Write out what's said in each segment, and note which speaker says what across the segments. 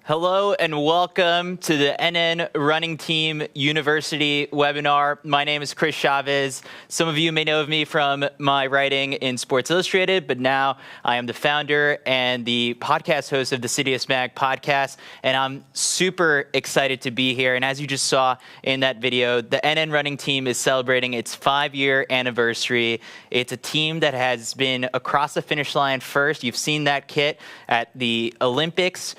Speaker 1: Hello and welcome to the NN Running Team University webinar. My name is Chris Chavez. Some of you may know of me from my writing in Sports Illustrated, but now I am the founder and the podcast host of the dsm-firmenich podcast, and I'm super excited to be here. And as you just saw in that video, the NN Running Team is celebrating its 5-year anniversary. It's a team that has been across the finish line first. You've seen that kit at the Olympics.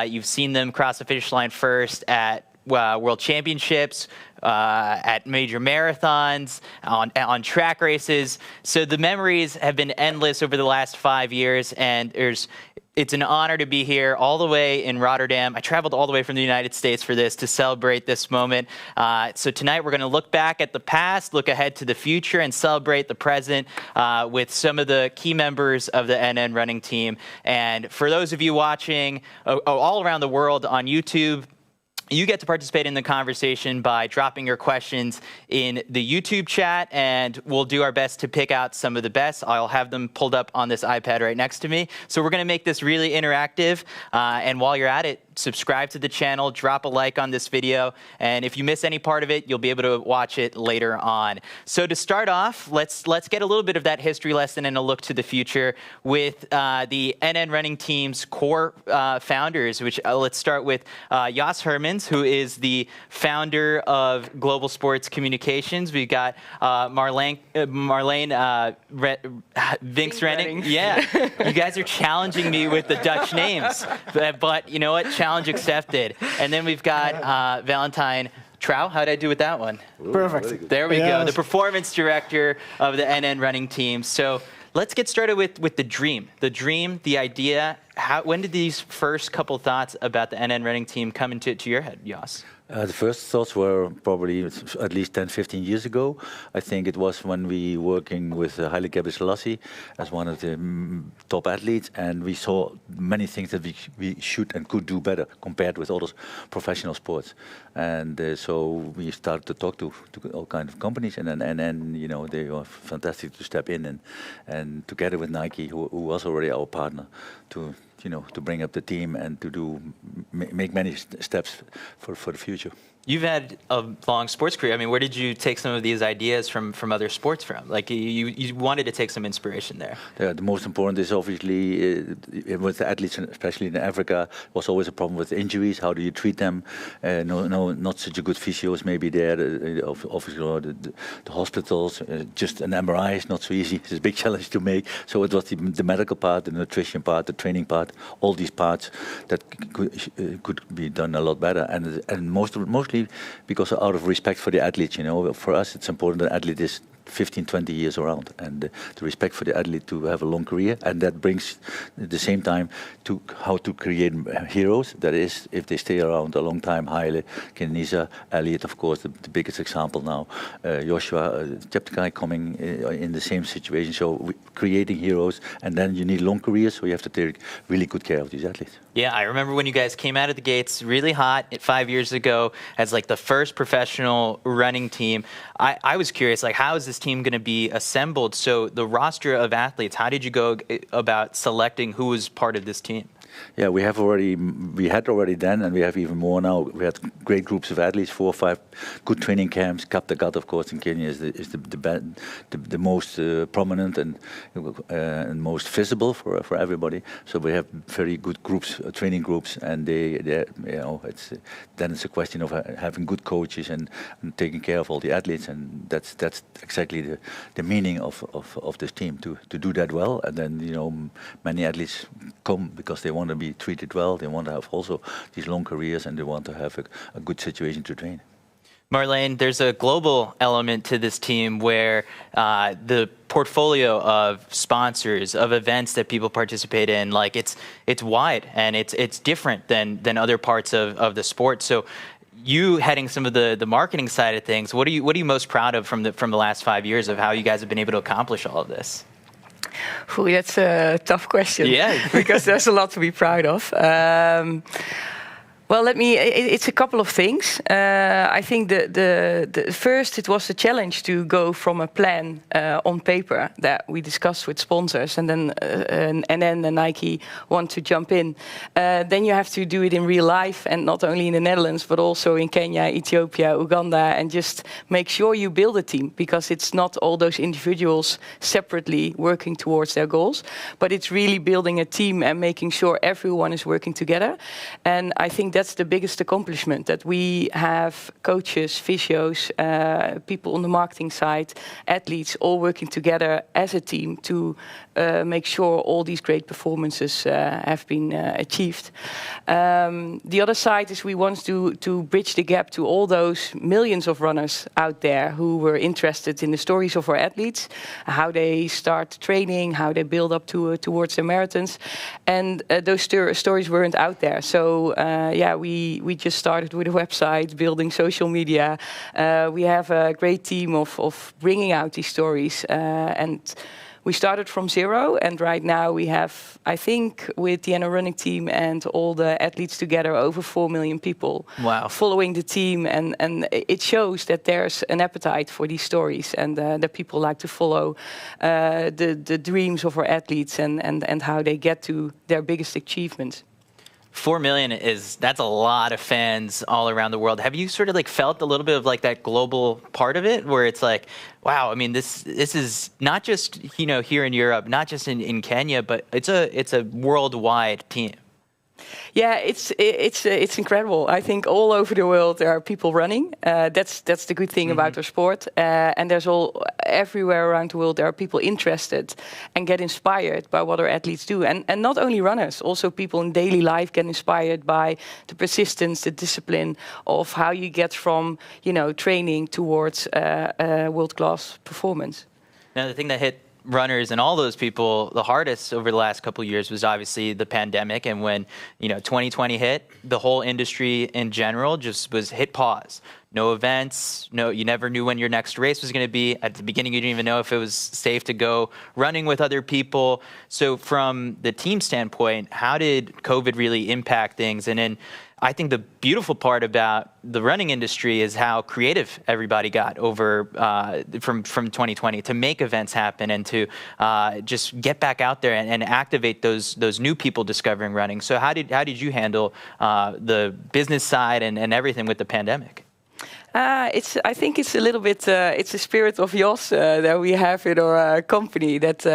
Speaker 1: You've seen them cross the finish line first at World Championships, at major marathons, on track races. So the memories have been endless over the last 5 years, and it's an honor to be here all the way in Rotterdam. I traveled all the way from the United States for this to celebrate this moment. So tonight we're going to look back at the past, look ahead to the future, and celebrate the present with some of the key members of the NN running team. And for those of you watching all around the world on YouTube, you get to participate in the conversation by dropping your questions in the YouTube chat, and we'll do our best to pick out some of the best. I'll have them pulled up on this iPad right next to me. So we're going to make this really interactive, and while you're at it, subscribe to the channel, drop a like on this video, and if you miss any part of it, you'll be able to watch it later on. So to start off, let's get a little bit of that history lesson and a look to the future with the NN running team's core founders, which let's start with Jos Hermans, who is the founder of Global Sports Communications. We got Marleen Vinks-Renning. Yeah, you guys are challenging me with the Dutch names, but you know what? Challenge accepted. And then we've got Valentine Trau. How did I do with that one?
Speaker 2: Perfect.
Speaker 1: There we go. The performance director of the NN running team. So let's get started with the dream. The dream, the idea. When did these first couple thoughts about the NN running team come into your head, Jos?
Speaker 2: The first thoughts were probably at least 10, 15 years ago. I think it was when we working with Haile Gebrselassie as one of the top athletes, and we saw many things that we should and could do better compared with other professional sports. And so we started to talk to all kinds of companies, and then you know, they were fantastic to step in and together with Nike, who was already our partner, to bring up the team and to make many steps for the future.
Speaker 1: You've had a long sports career. I mean, where did you take some of these ideas from other sports from? Like, you wanted to take some inspiration there.
Speaker 2: Yeah, the most important is obviously with the athletes, especially in Africa, was always a problem with injuries. How do you treat them? Not such a good physios maybe there. Obviously, the hospitals, just an MRI is not so easy. It's a big challenge to make. So it was the medical part, the nutrition part, the training part, all these parts that could be done a lot better. And mostly because out of respect for the athletes, you know, for us it's important that the athlete is 15, 20 years around, and the respect for the athlete to have a long career, and that brings at the same time to how to create heroes. That is, if they stay around a long time, Haile, Kenenisa, Elliot, of course, the biggest example now, Joshua Cheptegei coming in the same situation. So creating heroes, and then you need long careers, so you have to take really good care of these athletes.
Speaker 1: Yeah, I remember when you guys came out of the gates really hot 5 years ago as like the first professional running team. I was curious, like, how is this team going to be assembled? So the roster of athletes, how did you go about selecting who was part of this team?
Speaker 2: Yeah, we had already then, and we have even more now. We had great groups of athletes, 4 or 5 good training camps. Kaptagat, of course, in Kenya is the most prominent and most visible for everybody. So we have very good groups, training groups, and it's a question of having good coaches and taking care of all the athletes, and that's exactly the meaning of this team, to do that well. And then many athletes come because they want to be treated well, they want to have also these long careers, and they want to have a good situation to train.
Speaker 1: Marlene, there's a global element to this team where the portfolio of sponsors, of events that people participate in, like it's wide and it's different than other parts of the sport. So you heading some of the marketing side of things, what are you most proud of from the last 5 years of how you guys have been able to accomplish all of this?
Speaker 3: Ooh, that's a tough question.
Speaker 1: Yeah.
Speaker 3: Because there's a lot to be proud of. Well, it's a couple of things. I think the first, it was a challenge to go from a plan on paper that we discussed with sponsors, and then the Nike want to jump in. Then you have to do it in real life, and not only in the Netherlands, but also in Kenya, Ethiopia, Uganda, and just make sure you build a team, because it's not all those individuals separately working towards their goals, but it's really building a team and making sure everyone is working together. And I think that's the biggest accomplishment, that we have coaches, physios, people on the marketing side, athletes, all working together as a team to make sure all these great performances have been achieved. The other side is we want to bridge the gap to all those millions of runners out there who were interested in the stories of our athletes, how they start training, how they build up towards their marathons, and those stories weren't out there. So we just started with a website, building social media. We have a great team of bringing out these stories, and we started from zero, and right now we have, I think, with the NN running team and all the athletes together, over 4 million people following the team, and it shows that there's an appetite for these stories, and that people like to follow the dreams of our athletes and how they get to their biggest achievements.
Speaker 1: 4 million that's a lot of fans all around the world. Have you sort of like felt a little bit of like that global part of it, where it's like, wow, I mean, this is not just, here in Europe, not just in Kenya, but it's a worldwide team.
Speaker 3: Yeah, it's incredible. I think all over the world there are people running. That's the good thing about our sport. And there's everywhere around the world there are people interested and get inspired by what our athletes do. And not only runners, also people in daily life get inspired by the persistence, the discipline of how you get from training towards world-class performance.
Speaker 1: Now, the thing that hit runners and all those people the hardest over the last couple of years was obviously the pandemic, and when 2020 hit, the whole industry in general just was hit pause. No events, you never knew when your next race was going to be. At the beginning, you didn't even know if it was safe to go running with other people. So from the team standpoint, how did COVID really impact things? And then I think the beautiful part about the running industry is how creative everybody got over from 2020 to make events happen and to just get back out there and activate those new people discovering running. So how did you handle the business side and everything with the pandemic?
Speaker 3: I think it's a little bit. It's a spirit of Jos that we have in our company. That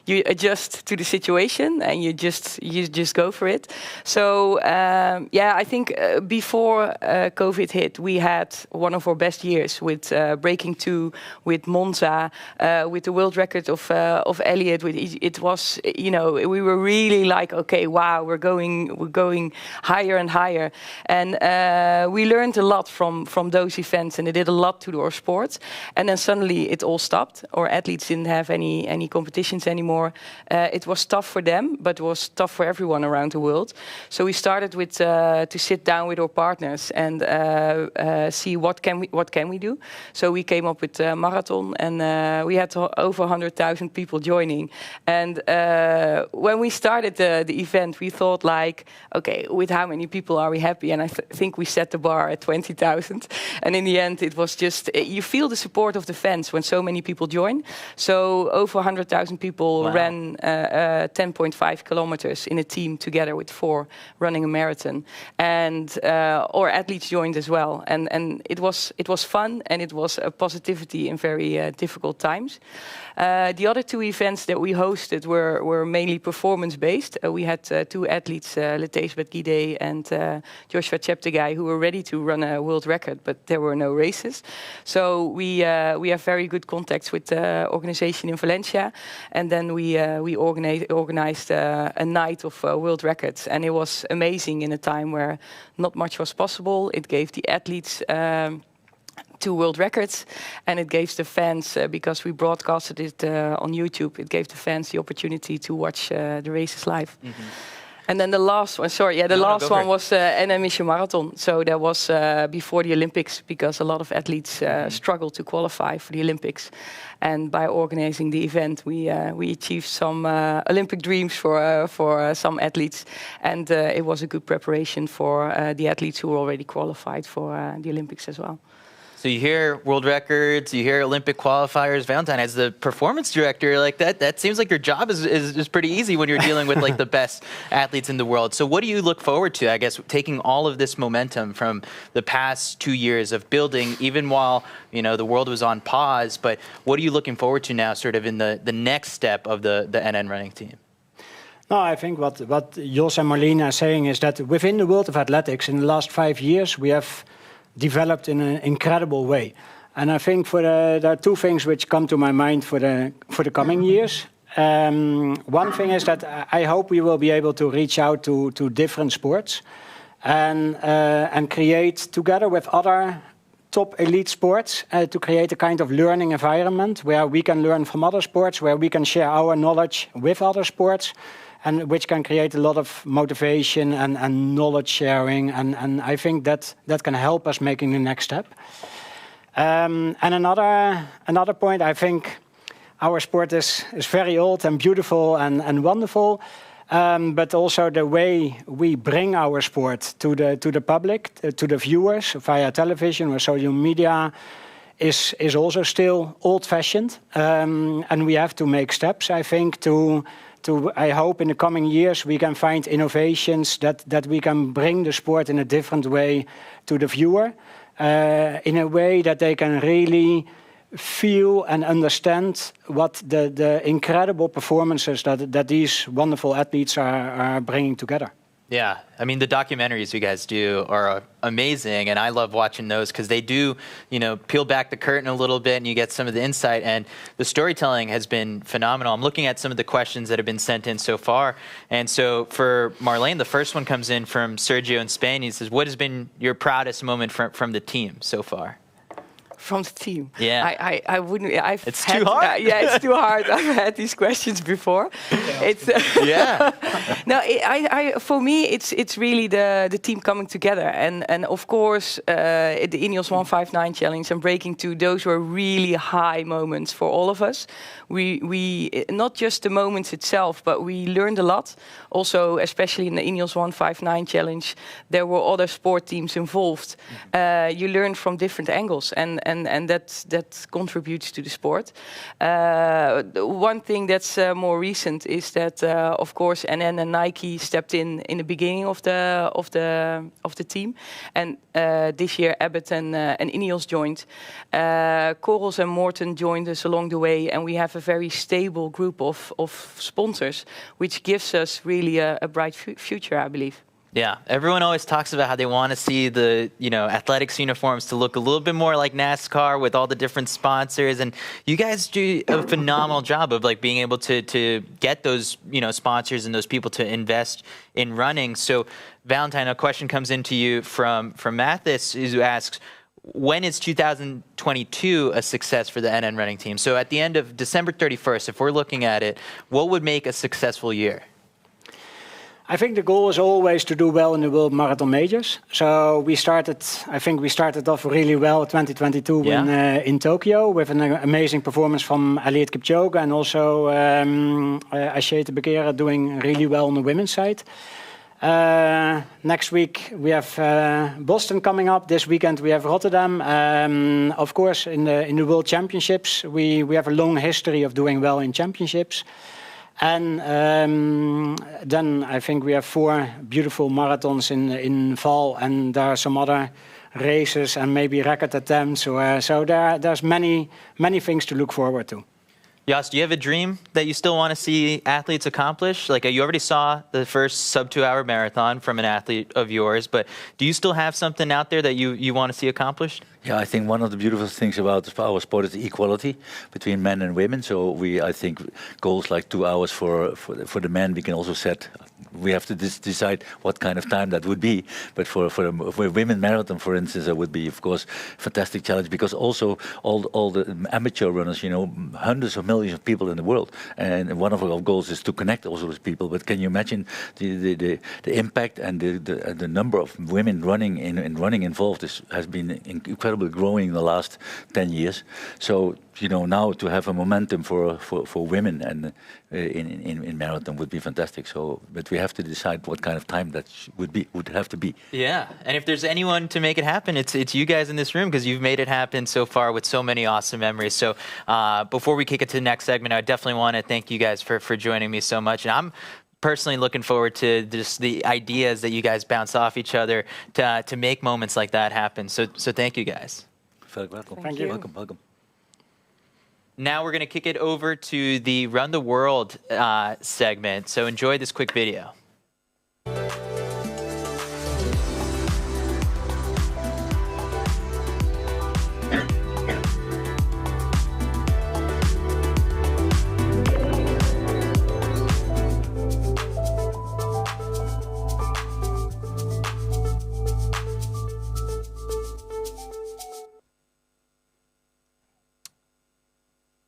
Speaker 3: you adjust to the situation and you just go for it. So I think before COVID hit, we had one of our best years with breaking 2, with Monza, with the world record of Elliot. It was, we were really like, okay, wow, we're going higher and higher, and we learned a lot from those events, and it did a lot to our sport. And then suddenly it all stopped. Our athletes didn't have any competitions anymore. It was tough for them, but it was tough for everyone around the world. So we started with to sit down with our partners and see what can we do. So we came up with a marathon, and we had over 100,000 people joining. And when we started the event, we thought like, okay, with how many people are we happy? And I think we set the bar at 20,000. And in the end, it was just, you feel the support of the fans when so many people join. So over 100,000 people ran 10.5 kilometers in a team together with 4 running a marathon. And our athletes joined as well. And it was fun, and it was a positivity in very difficult times. The other 2 events that we hosted were mainly performance-based. We had 2 athletes, Letezbeth Gide and Joshua Cheptegei, who were ready to run a world record, but there were no races. So we have very good contacts with the organization in Valencia, and then we organized a night of world records, and it was amazing in a time where not much was possible. It gave the athletes 2 world records, and it gave the fans, because we broadcasted it on YouTube, it gave the fans the opportunity to watch the races live. Mm-hmm. And then the last one, last one was NM Mission Marathon. So that was before the Olympics, because a lot of athletes struggled to qualify for the Olympics. And by organizing the event, we achieved some Olympic dreams for some athletes. And it was a good preparation for the athletes who were already qualified for the Olympics as well.
Speaker 1: So you hear world records, you hear Olympic qualifiers. Valentine, as the performance director, like that seems like your job is pretty easy when you're dealing with like the best athletes in the world. So what do you look forward to, I guess, taking all of this momentum from the past 2 years of building, even while, the world was on pause, but what are you looking forward to now sort of in the next step of the NN running team?
Speaker 4: No, I think what Jos and Marlene are saying is that within the world of athletics, in the last 5 years, we have developed in an incredible way. And I think there are 2 things which come to my mind for the coming years. One thing is that I hope we will be able to reach out to different sports and create, together with other top elite sports, to create a kind of learning environment where we can learn from other sports, where we can share our knowledge with other sports, and which can create a lot of motivation and knowledge sharing. And I think that can help us making the next step. And another point, I think our sport is very old and beautiful and wonderful, but also the way we bring our sport to the public, to the viewers via television or social media, is also still old-fashioned. And we have to make steps, I think, I hope in the coming years we can find innovations that we can bring the sport in a different way to the viewer, in a way that they can really feel and understand what the incredible performances that these wonderful athletes are bringing together.
Speaker 1: Yeah, I mean, the documentaries you guys do are amazing, and I love watching those because they do, peel back the curtain a little bit and you get some of the insight, and the storytelling has been phenomenal. I'm looking at some of the questions that have been sent in so far, and so for Marlene, the first one comes in from Sergio in Spain. He says, what has been your proudest moment from the team so far?
Speaker 3: From the team,
Speaker 1: yeah,
Speaker 3: I wouldn't.
Speaker 1: It's too hard.
Speaker 3: It's too hard. I've had these questions before. It's
Speaker 1: yeah.
Speaker 3: No, for me, it's really the team coming together, and of course, the Ineos 159 challenge and breaking 2. Those were really high moments for all of us. We not just the moments itself, but we learned a lot. Also, especially in the Ineos 159 challenge, there were other sport teams involved. You learn from different angles, and and that contributes to the sport. One thing that's more recent is that, of course, NN and Nike stepped in the beginning of the team, and this year Abbott and Ineos joined. Corals and Morton joined us along the way, and we have a very stable group of sponsors, which gives us really a bright future, I believe.
Speaker 1: Yeah, everyone always talks about how they want to see the athletics uniforms to look a little bit more like NASCAR with all the different sponsors, and you guys do a phenomenal job of like being able to get those sponsors and those people to invest in running. So, Valentine, a question comes into you from Mathis, who asks, when is 2022 a success for the NN running team? So at the end of December 31st, if we're looking at it, what would make a successful year?
Speaker 4: I think the goal is always to do well in the World Marathon Majors. So I think we started off really well 2022 in Tokyo with an amazing performance from Eliud Kipchoge, and also Joshua Cheptegei doing really well on the women's side. Next week we have Boston coming up. This weekend we have Rotterdam. Of course, in the World Championships, we have a long history of doing well in championships. And then I think we have 4 beautiful marathons in fall, and there are some other races and maybe record attempts. So there's many things to look forward to.
Speaker 1: Jos, do you have a dream that you still want to see athletes accomplish? Like, you already saw the first sub-2-hour marathon from an athlete of yours, but do you still have something out there that you want to see accomplished?
Speaker 2: Yeah, I think one of the beautiful things about our sport is equality between men and women. So I think goals like 2 hours for the men, we can also set. We have to decide what kind of time that would be. But for a women marathon, for instance, that would be, of course, a fantastic challenge, because also all the amateur runners, hundreds of millions of people in the world, and one of our goals is to connect also with people. But can you imagine the impact and the number of women running involved has been incredibly growing in the last 10 years. So now to have a momentum for women and in marathon would be fantastic. So, but we have to decide what kind of time that would have to be.
Speaker 1: Yeah, and if there's anyone to make it happen, it's you guys in this room, because you've made it happen so far with so many awesome memories. So before we kick it to the next segment, I definitely want to thank you guys for joining me so much, and I'm personally looking forward to just the ideas that you guys bounce off each other to make moments like that happen. So thank you guys.
Speaker 2: Very welcome.
Speaker 3: Thank you.
Speaker 2: Welcome.
Speaker 1: Now we're going to kick it over to the Run the World segment. So enjoy this quick video.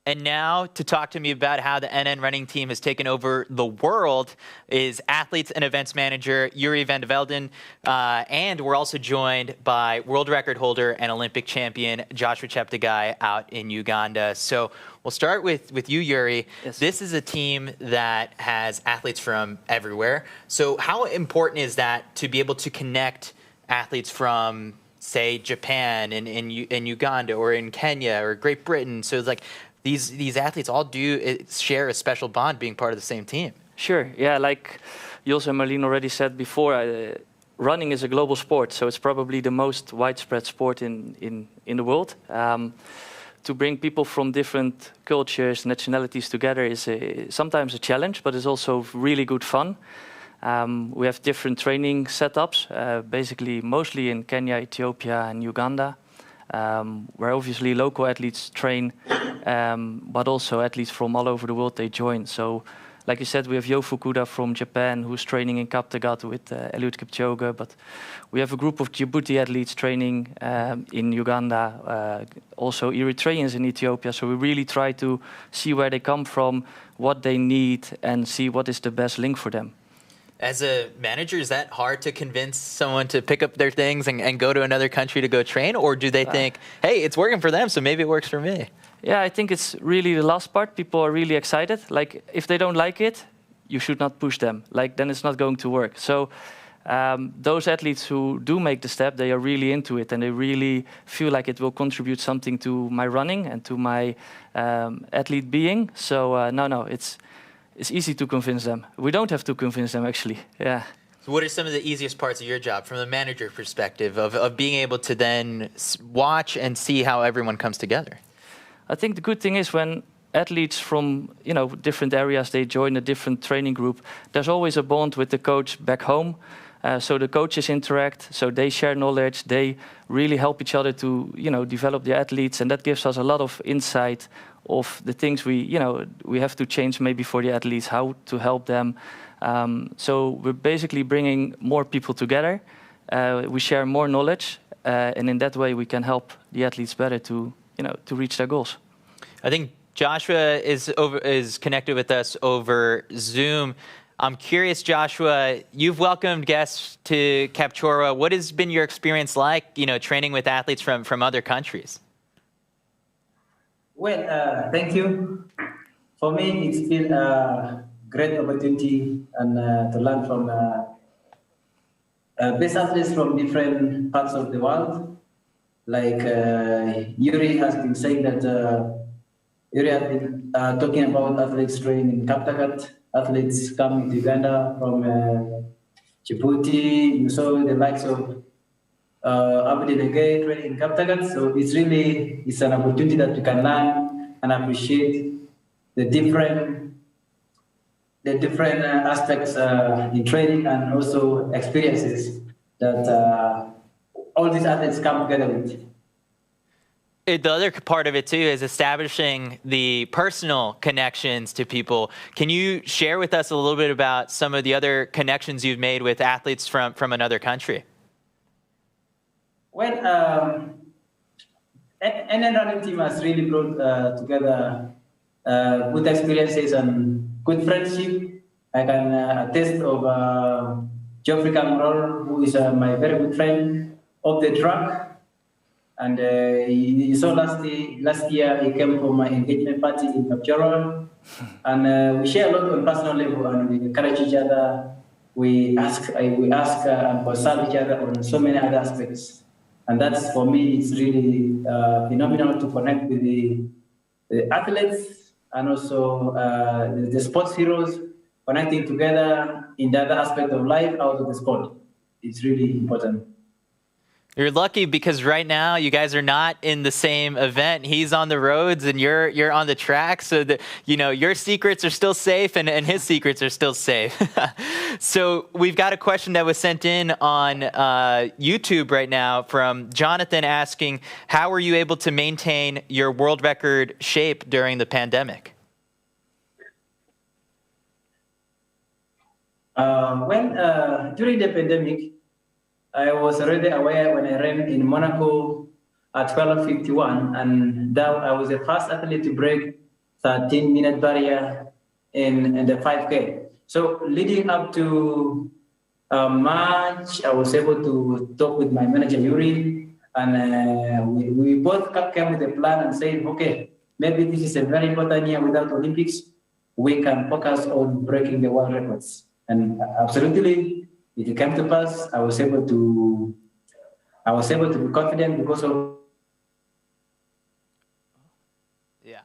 Speaker 1: And now to talk to me about how the NN running team has taken over the world is athletes and events manager Yuri van de Velden. And we're also joined by world record holder and Olympic champion Joshua Cheptegei out in Uganda. So we'll start with you, Yuri.
Speaker 5: Yes.
Speaker 1: This is a team that has athletes from everywhere. So how important is that to be able to connect athletes from, say, Japan and in Uganda or in Kenya or Great Britain? So it's like, these athletes all do share a special bond being part of the same team.
Speaker 5: Sure, yeah, like Jos and Marleen already said before, running is a global sport, so it's probably the most widespread sport in the world. To bring people from different cultures, nationalities together is sometimes a challenge, but it's also really good fun. We have different training setups, basically mostly in Kenya, Ethiopia and Uganda, where obviously local athletes train, but also athletes from all over the world, they join. So, like you said, we have Yo Fukuda from Japan, who's training in Kaptagat with Eliud Kipchoge, but we have a group of Djibouti athletes training in Uganda, also Eritreans in Ethiopia. So we really try to see where they come from, what they need, and see what is the best link for them.
Speaker 1: As a manager, is that hard to convince someone to pick up their things and go to another country to go train? Or do they think, hey, it's working for them, so maybe it works for me?
Speaker 5: Yeah, I think it's really the last part. People are really excited. Like, if they don't like it, you should not push them. Like, then it's not going to work. So those athletes who do make the step, they are really into it and they really feel like it will contribute something to my running and to my athlete being. So no, it's easy to convince them. We don't have to convince them, actually. Yeah.
Speaker 1: So what are some of the easiest parts of your job from the manager perspective of being able to then watch and see how everyone comes together?
Speaker 5: I think the good thing is when athletes from different areas, they join a different training group, there's always a bond with the coach back home. So the coaches interact, so they share knowledge, they really help each other to develop the athletes, and that gives us a lot of insight of the things we have to change maybe for the athletes, how to help them. So we're basically bringing more people together. We share more knowledge, and in that way we can help the athletes better to reach their goals.
Speaker 1: I think Joshua is connected with us over Zoom. I'm curious, Joshua, you've welcomed guests to Kamworor. What has been your experience like, training with athletes from other countries?
Speaker 6: Well, thank you. For me, it's been a great opportunity and to learn from best athletes from different parts of the world. Like Yuri has been saying that Yuri has been talking about athletes training in Kaptagat, athletes coming to Uganda from Djibouti. You saw the likes of Abdi training in Kaptagat. So it's an opportunity that we can learn and appreciate the different aspects in training and also experiences that all these athletes come together with.
Speaker 1: The other part of it, too, is establishing the personal connections to people. Can you share with us a little bit about some of the other connections you've made with athletes from another country?
Speaker 6: Well, NN running team has really brought together good experiences and good friendship. I can attest of Kipchoge Kamworor, who is my very good friend of the track. And you saw last year he came for my engagement party in Kipchoge, and we share a lot on personal level, and we encourage each other. We ask and consult each other on so many other aspects, and that's for me it's really phenomenal to connect with the athletes and also the sports heroes, connecting together in the other aspect of life out of the sport. It's really important.
Speaker 1: You're lucky because right now you guys are not in the same event. He's on the roads and you're on the track, so that your secrets are still safe and his secrets are still safe. So we've got a question that was sent in on YouTube right now from Jonathan asking, how were you able to maintain your world record shape during the pandemic?
Speaker 6: During the pandemic, I was already aware when I ran in Monaco at 12:51, and that I was the first athlete to break 13-minute barrier in the 5K. So leading up to March, I was able to talk with my manager Yuri, and we both came with a plan and said, okay, maybe this is a very important year without Olympics. We can focus on breaking the world records, and absolutely. It came to pass. I was able to be confident because of.
Speaker 1: Yeah,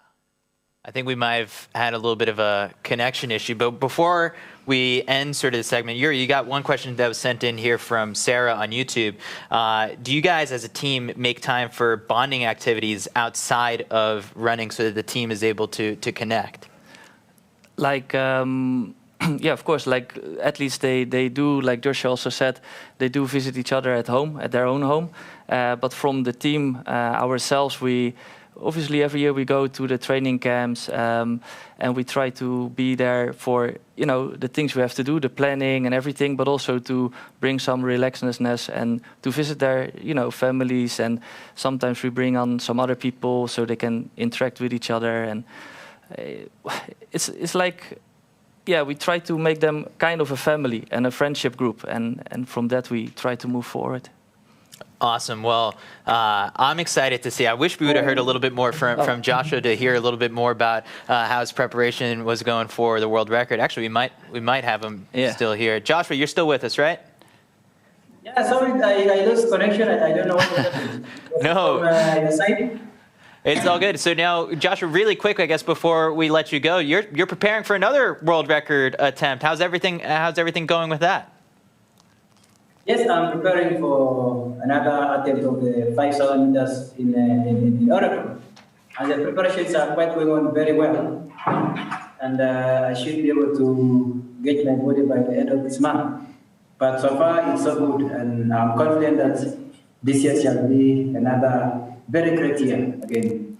Speaker 1: I think we might have had a little bit of a connection issue. But before we end sort of the segment, Yuri, you got one question that was sent in here from Sarah on YouTube. Do you guys as a team make time for bonding activities outside of running so that the team is able to connect?
Speaker 5: Yeah, of course, like athletes, they do, like Joshua also said, they do visit each other at home, at their own home. But from the team ourselves, we obviously every year we go to the training camps and we try to be there for, the things we have to do, the planning and everything, but also to bring some relaxedness and to visit their, families. And sometimes we bring on some other people so they can interact with each other. And it's like... Yeah, we try to make them kind of a family and a friendship group, and from that we try to move forward.
Speaker 1: Awesome. Well, I'm excited to see. I wish we would have heard a little bit more from Joshua to hear a little bit more about how his preparation was going for the world record. Actually, we might have him still here. Joshua, you're still with us, right?
Speaker 6: Yeah, sorry, I lost connection. I don't know what happened.
Speaker 1: No.
Speaker 6: From your side?
Speaker 1: It's all good. So now, Joshua, really quick, I guess, before we let you go, you're preparing for another world record attempt. How's everything going with that?
Speaker 6: Yes, I'm preparing for another attempt of the 5,000 meters in Oregon. And the preparations are quite going on very well. And I should be able to get my body by the end of this month. But so far, it's so good. And I'm confident that this year shall be another very great year again.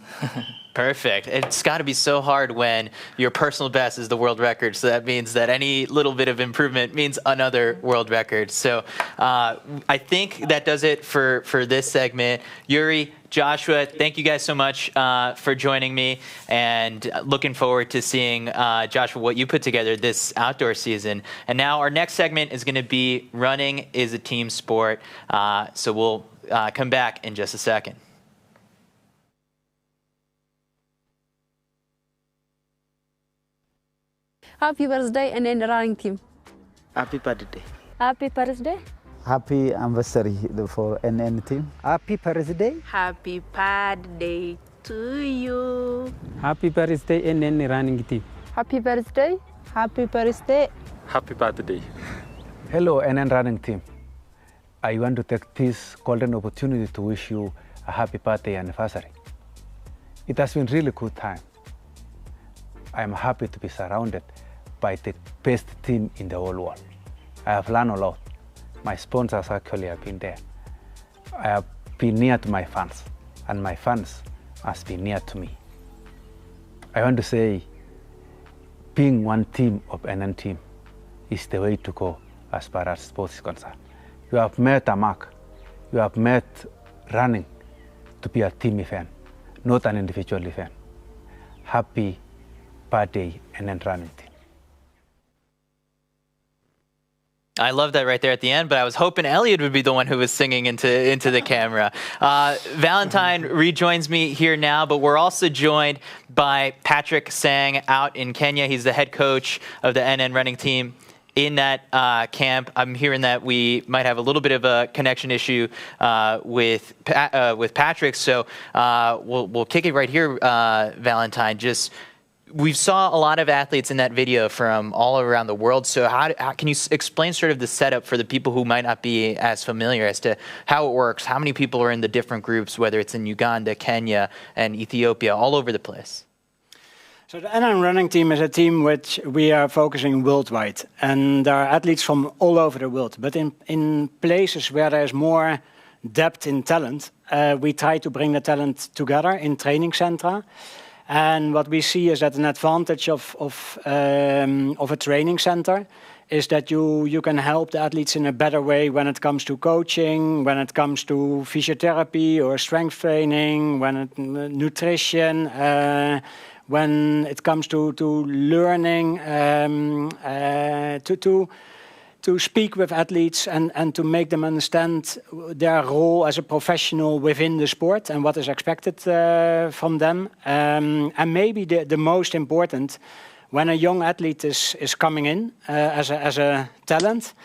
Speaker 1: Perfect. It's got to be so hard when your personal best is the world record. So that means that any little bit of improvement means another world record. So I think that does it for this segment. Yuri, Joshua, thank you guys so much for joining me, and looking forward to seeing, Joshua, what you put together this outdoor season. And now our next segment is going to be running is a team sport. So we'll come back in just a second.
Speaker 7: Happy birthday, NN running team.
Speaker 8: Happy birthday.
Speaker 7: Happy birthday.
Speaker 9: Happy anniversary for NN team.
Speaker 10: Happy birthday.
Speaker 11: Happy birthday to you.
Speaker 10: Happy birthday, NN running team.
Speaker 7: Happy birthday.
Speaker 11: Happy birthday.
Speaker 8: Happy birthday.
Speaker 9: Hello, NN running team. I want to take this golden opportunity to wish you a happy birthday anniversary. It has been really good time. I am happy to be surrounded by the best team in the whole world. I have learned a lot. My sponsors actually have been there. I have been near to my fans, and my fans must be near to me. I want to say, being one team of NN team is the way to go as far as sports is concerned. You have made a mark. You have made running to be a team event, not an individual event. Happy birthday, NN running team.
Speaker 1: I love that right there at the end, but I was hoping Elliot would be the one who was singing into the camera. Valentine rejoins me here now, but we're also joined by Patrick Sang out in Kenya. He's the head coach of the NN running team in that camp. I'm hearing that we might have a little bit of a connection issue with Patrick, so we'll kick it right here, Valentine. We saw a lot of athletes in that video from all around the world. So how can you explain sort of the setup for the people who might not be as familiar as to how it works? How many people are in the different groups, whether it's in Uganda, Kenya, and Ethiopia, all over the place?
Speaker 4: So the NN running team is a team which we are focusing worldwide. And there are athletes from all over the world. But in places where there's more depth in talent, we try to bring the talent together in training centra. And what we see is that an advantage of a training center is that you can help the athletes in a better way when it comes to coaching, when it comes to physiotherapy or strength training, nutrition, when it comes to learning, to speak with athletes and to make them understand their role as a professional within the sport and what is expected from them. And maybe the most important, when a young athlete is coming in as a talent,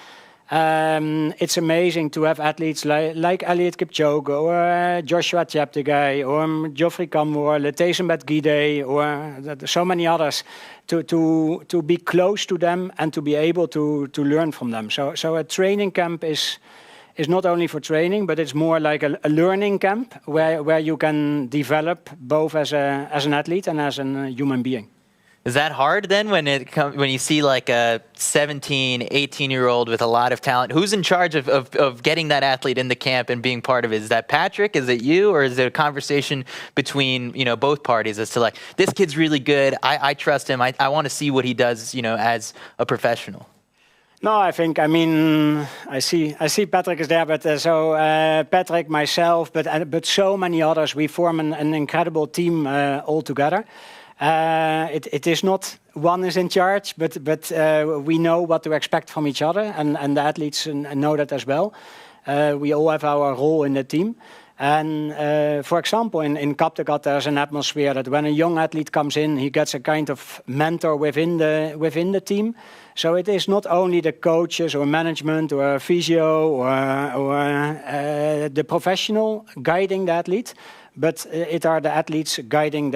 Speaker 4: it's amazing to have athletes like Eliud Kipchoge or Joshua Cheptegei or Kipchoge Kamworor, dsm-firmenich, or so many others, to be close to them and to be able to learn from them. So a training camp is not only for training, but it's more like a learning camp where you can develop both as an athlete and as a human being.
Speaker 1: Is that hard then when you see like a 17, 18-year-old with a lot of talent? Who's in charge of getting that athlete in the camp and being part of it? Is that Patrick? Is it you? Or is it a conversation between both parties as to like, this kid's really good, I trust him, I want to see what he does as a professional?
Speaker 4: No, I see Patrick is there, but Patrick, myself, but so many others, we form an incredible team all together. It is not one is in charge, but we know what to expect from each other, and the athletes know that as well. We all have our role in the team. And for example, in Kaptegat, there's an atmosphere that when a young athlete comes in, he gets a kind of mentor within the team. So it is not only the coaches or management or physio or the professional guiding the athlete, but it are the athletes guiding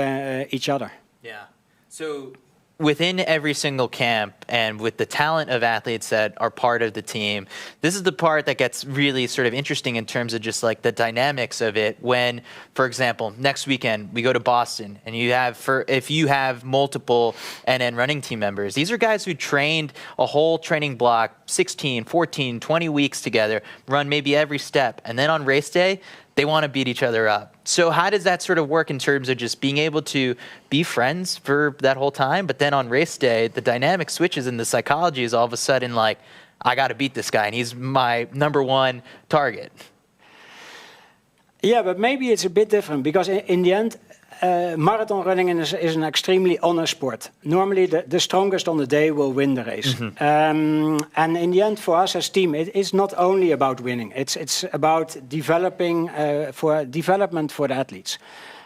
Speaker 4: each other.
Speaker 1: Yeah. So within every single camp and with the talent of athletes that are part of the team, this is the part that gets really sort of interesting in terms of just like the dynamics of it. When, for example, next weekend we go to Boston and if you have multiple NN running team members, these are guys who trained a whole training block, 16, 14, 20 weeks together, run maybe every step. And then on race day, they want to beat each other up. So how does that sort of work in terms of just being able to be friends for that whole time? But then on race day, the dynamic switches and the psychology is all of a sudden like, I got to beat this guy and he's my #1 target.
Speaker 4: Yeah, but maybe it's a bit different because in the end, marathon running is an extremely honest sport. Normally, the strongest on the day will win the race. And in the end, for us as team, it is not only about winning. It's about development for the athletes.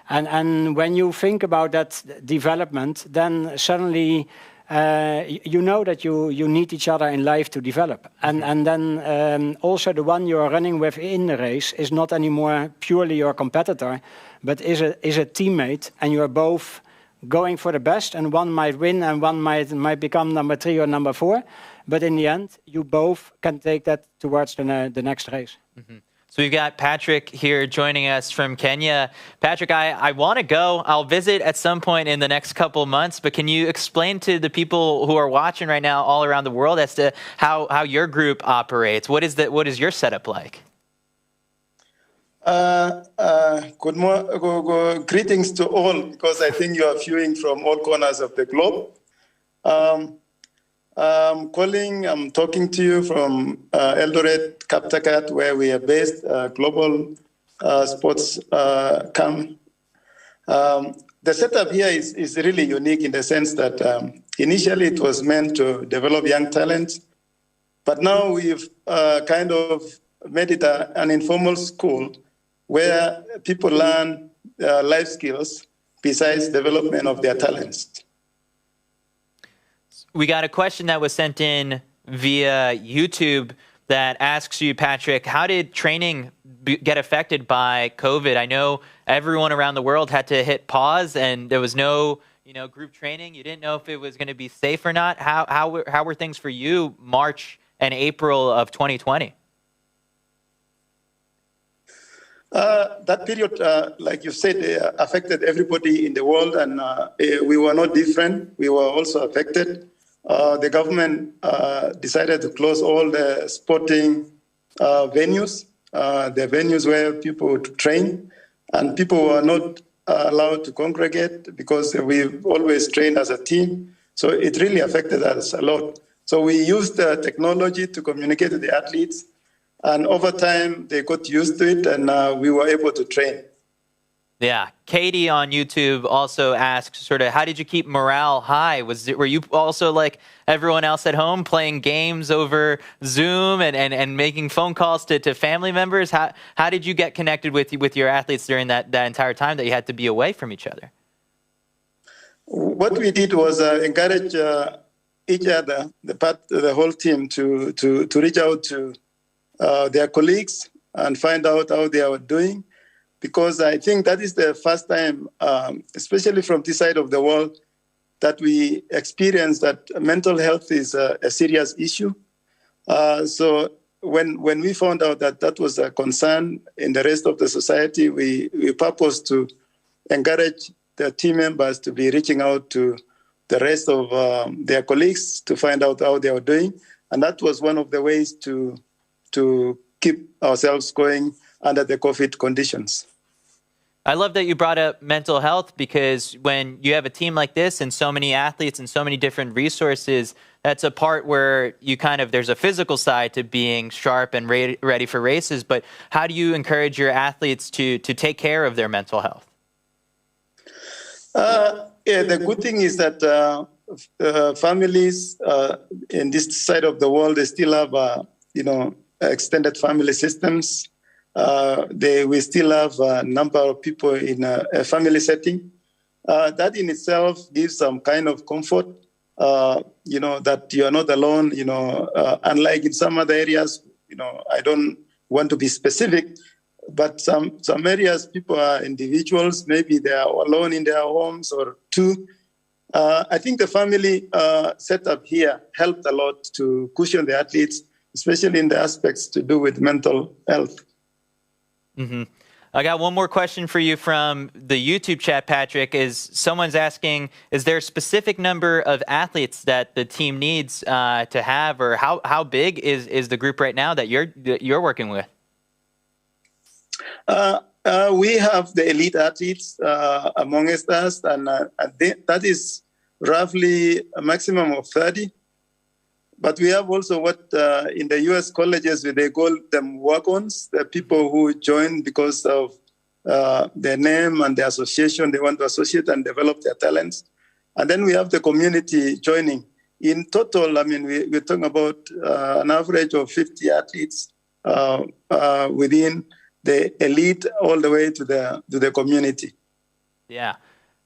Speaker 4: And when you think about that development, then suddenly you know that you need each other in life to develop. And then also the one you are running with in the race is not anymore purely your competitor, but is a teammate, and you are both going for the best, and one might win and one might become #3 or #4. But in the end, you both can take that towards the next race.
Speaker 1: So we've got Patrick here joining us from Kenya. Patrick, I want to go. I'll visit at some point in the next couple of months, but can you explain to the people who are watching right now all around the world as to how your group operates? What is your setup like?
Speaker 12: Greetings to all, because I think you are viewing from all corners of the globe. I'm talking to you from Eldoret, Kaptagat, where we are based, global sports camp. The setup here is really unique in the sense that initially it was meant to develop young talent, but now we've kind of made it an informal school where people learn life skills besides development of their talents.
Speaker 1: We got a question that was sent in via YouTube that asks you, Patrick, how did training get affected by COVID? I know everyone around the world had to hit pause and there was no group training. You didn't know if it was going to be safe or not. How were things for you March and April of 2020?
Speaker 12: That period, like you said, affected everybody in the world, and we were not different. We were also affected. The government decided to close all the sporting venues, the venues where people would train, and people were not allowed to congregate because we've always trained as a team. So it really affected us a lot. So we used technology to communicate with the athletes. And over time, they got used to it, and we were able to train.
Speaker 1: Yeah. Katie on YouTube also asks, sort of, how did you keep morale high? Were you also like everyone else at home playing games over Zoom and making phone calls to family members? How did you get connected with your athletes during that entire time that you had to be away from each other?
Speaker 12: What we did was encourage each other, the whole team, to reach out to their colleagues and find out how they are doing, because I think that is the first time, especially from this side of the world, that we experience that mental health is a serious issue. So when we found out that was a concern in the rest of the society, we purposed to encourage the team members to be reaching out to the rest of their colleagues to find out how they are doing. And that was one of the ways to keep ourselves going under the COVID conditions.
Speaker 1: I love that you brought up mental health, because when you have a team like this and so many athletes and so many different resources, that's a part where you there's a physical side to being sharp and ready for races. But how do you encourage your athletes to take care of their mental health?
Speaker 12: The good thing is that families in this side of the world, they still have, extended family systems. we still have a number of people in a family setting. That in itself gives some kind of comfort, that you are not alone, unlike in some other areas, I don't want to be specific, but some areas people are individuals, maybe they are alone in their homes or two. I think the family setup here helped a lot to cushion the athletes, especially in the aspects to do with mental health.
Speaker 1: Mm-hmm. I got one more question for you from the YouTube chat, Patrick. Is someone's asking, is there a specific number of athletes that the team needs to have, or how big is the group right now that you're working with?
Speaker 12: We have the elite athletes amongst us, and that is roughly a maximum of 30. But we have also what in the U.S. colleges, they call them walk-ons, the people who join because of their name and their association. They want to associate and develop their talents. And then we have the community joining. In total, we're talking about an average of 50 athletes within the elite all the way to the community.
Speaker 1: Yeah.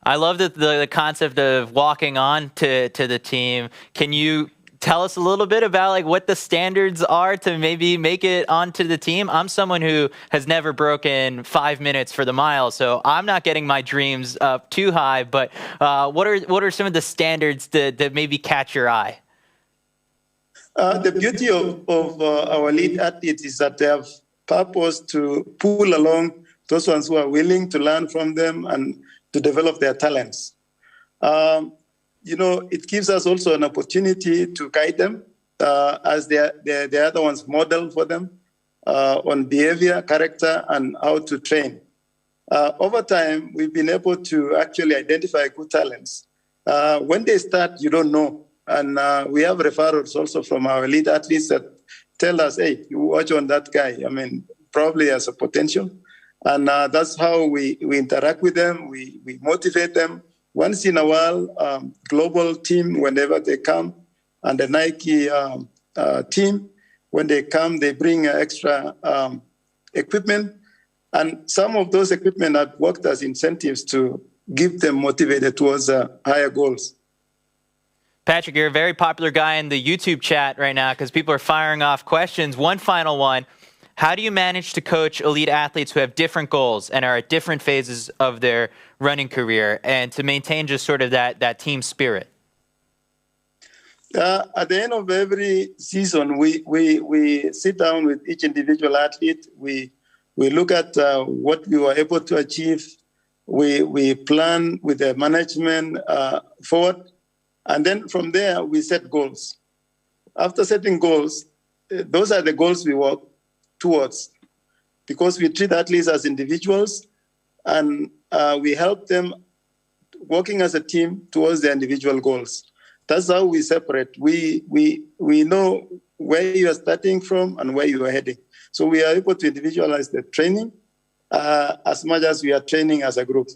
Speaker 1: I love the concept of walking on to the team. Can you tell us a little bit about what the standards are to maybe make it onto the team? I'm someone who has never broken 5 minutes for the mile, so I'm not getting my dreams up too high. But what are some of the standards that maybe catch your eye?
Speaker 12: The beauty of our elite athletes is that they have purpose to pull along those ones who are willing to learn from them and to develop their talents. It gives us also an opportunity to guide them as the other ones model for them on behavior, character, and how to train. Over time, we've been able to actually identify good talents. When they start, you don't know. And we have referrals also from our elite athletes that tell us, hey, you watch on that guy. Probably has a potential. And that's how we interact with them. We motivate them. Once in a while, global team, whenever they come, and the Nike team, when they come, they bring extra equipment. And some of those equipment have worked as incentives to give them motivated towards higher goals.
Speaker 1: Patrick, you're a very popular guy in the YouTube chat right now because people are firing off questions. One final one. How do you manage to coach elite athletes who have different goals and are at different phases of their running career, and to maintain just sort of that team spirit?
Speaker 12: At the end of every season, we sit down with each individual athlete. We look at what we were able to achieve. We plan with the management forward. And then from there, we set goals. After setting goals, those are the goals we work towards, because we treat athletes as individuals, and we help them working as a team towards their individual goals. That's how we separate. We know where you are starting from and where you are heading. So we are able to individualize the training as much as we are training as a group.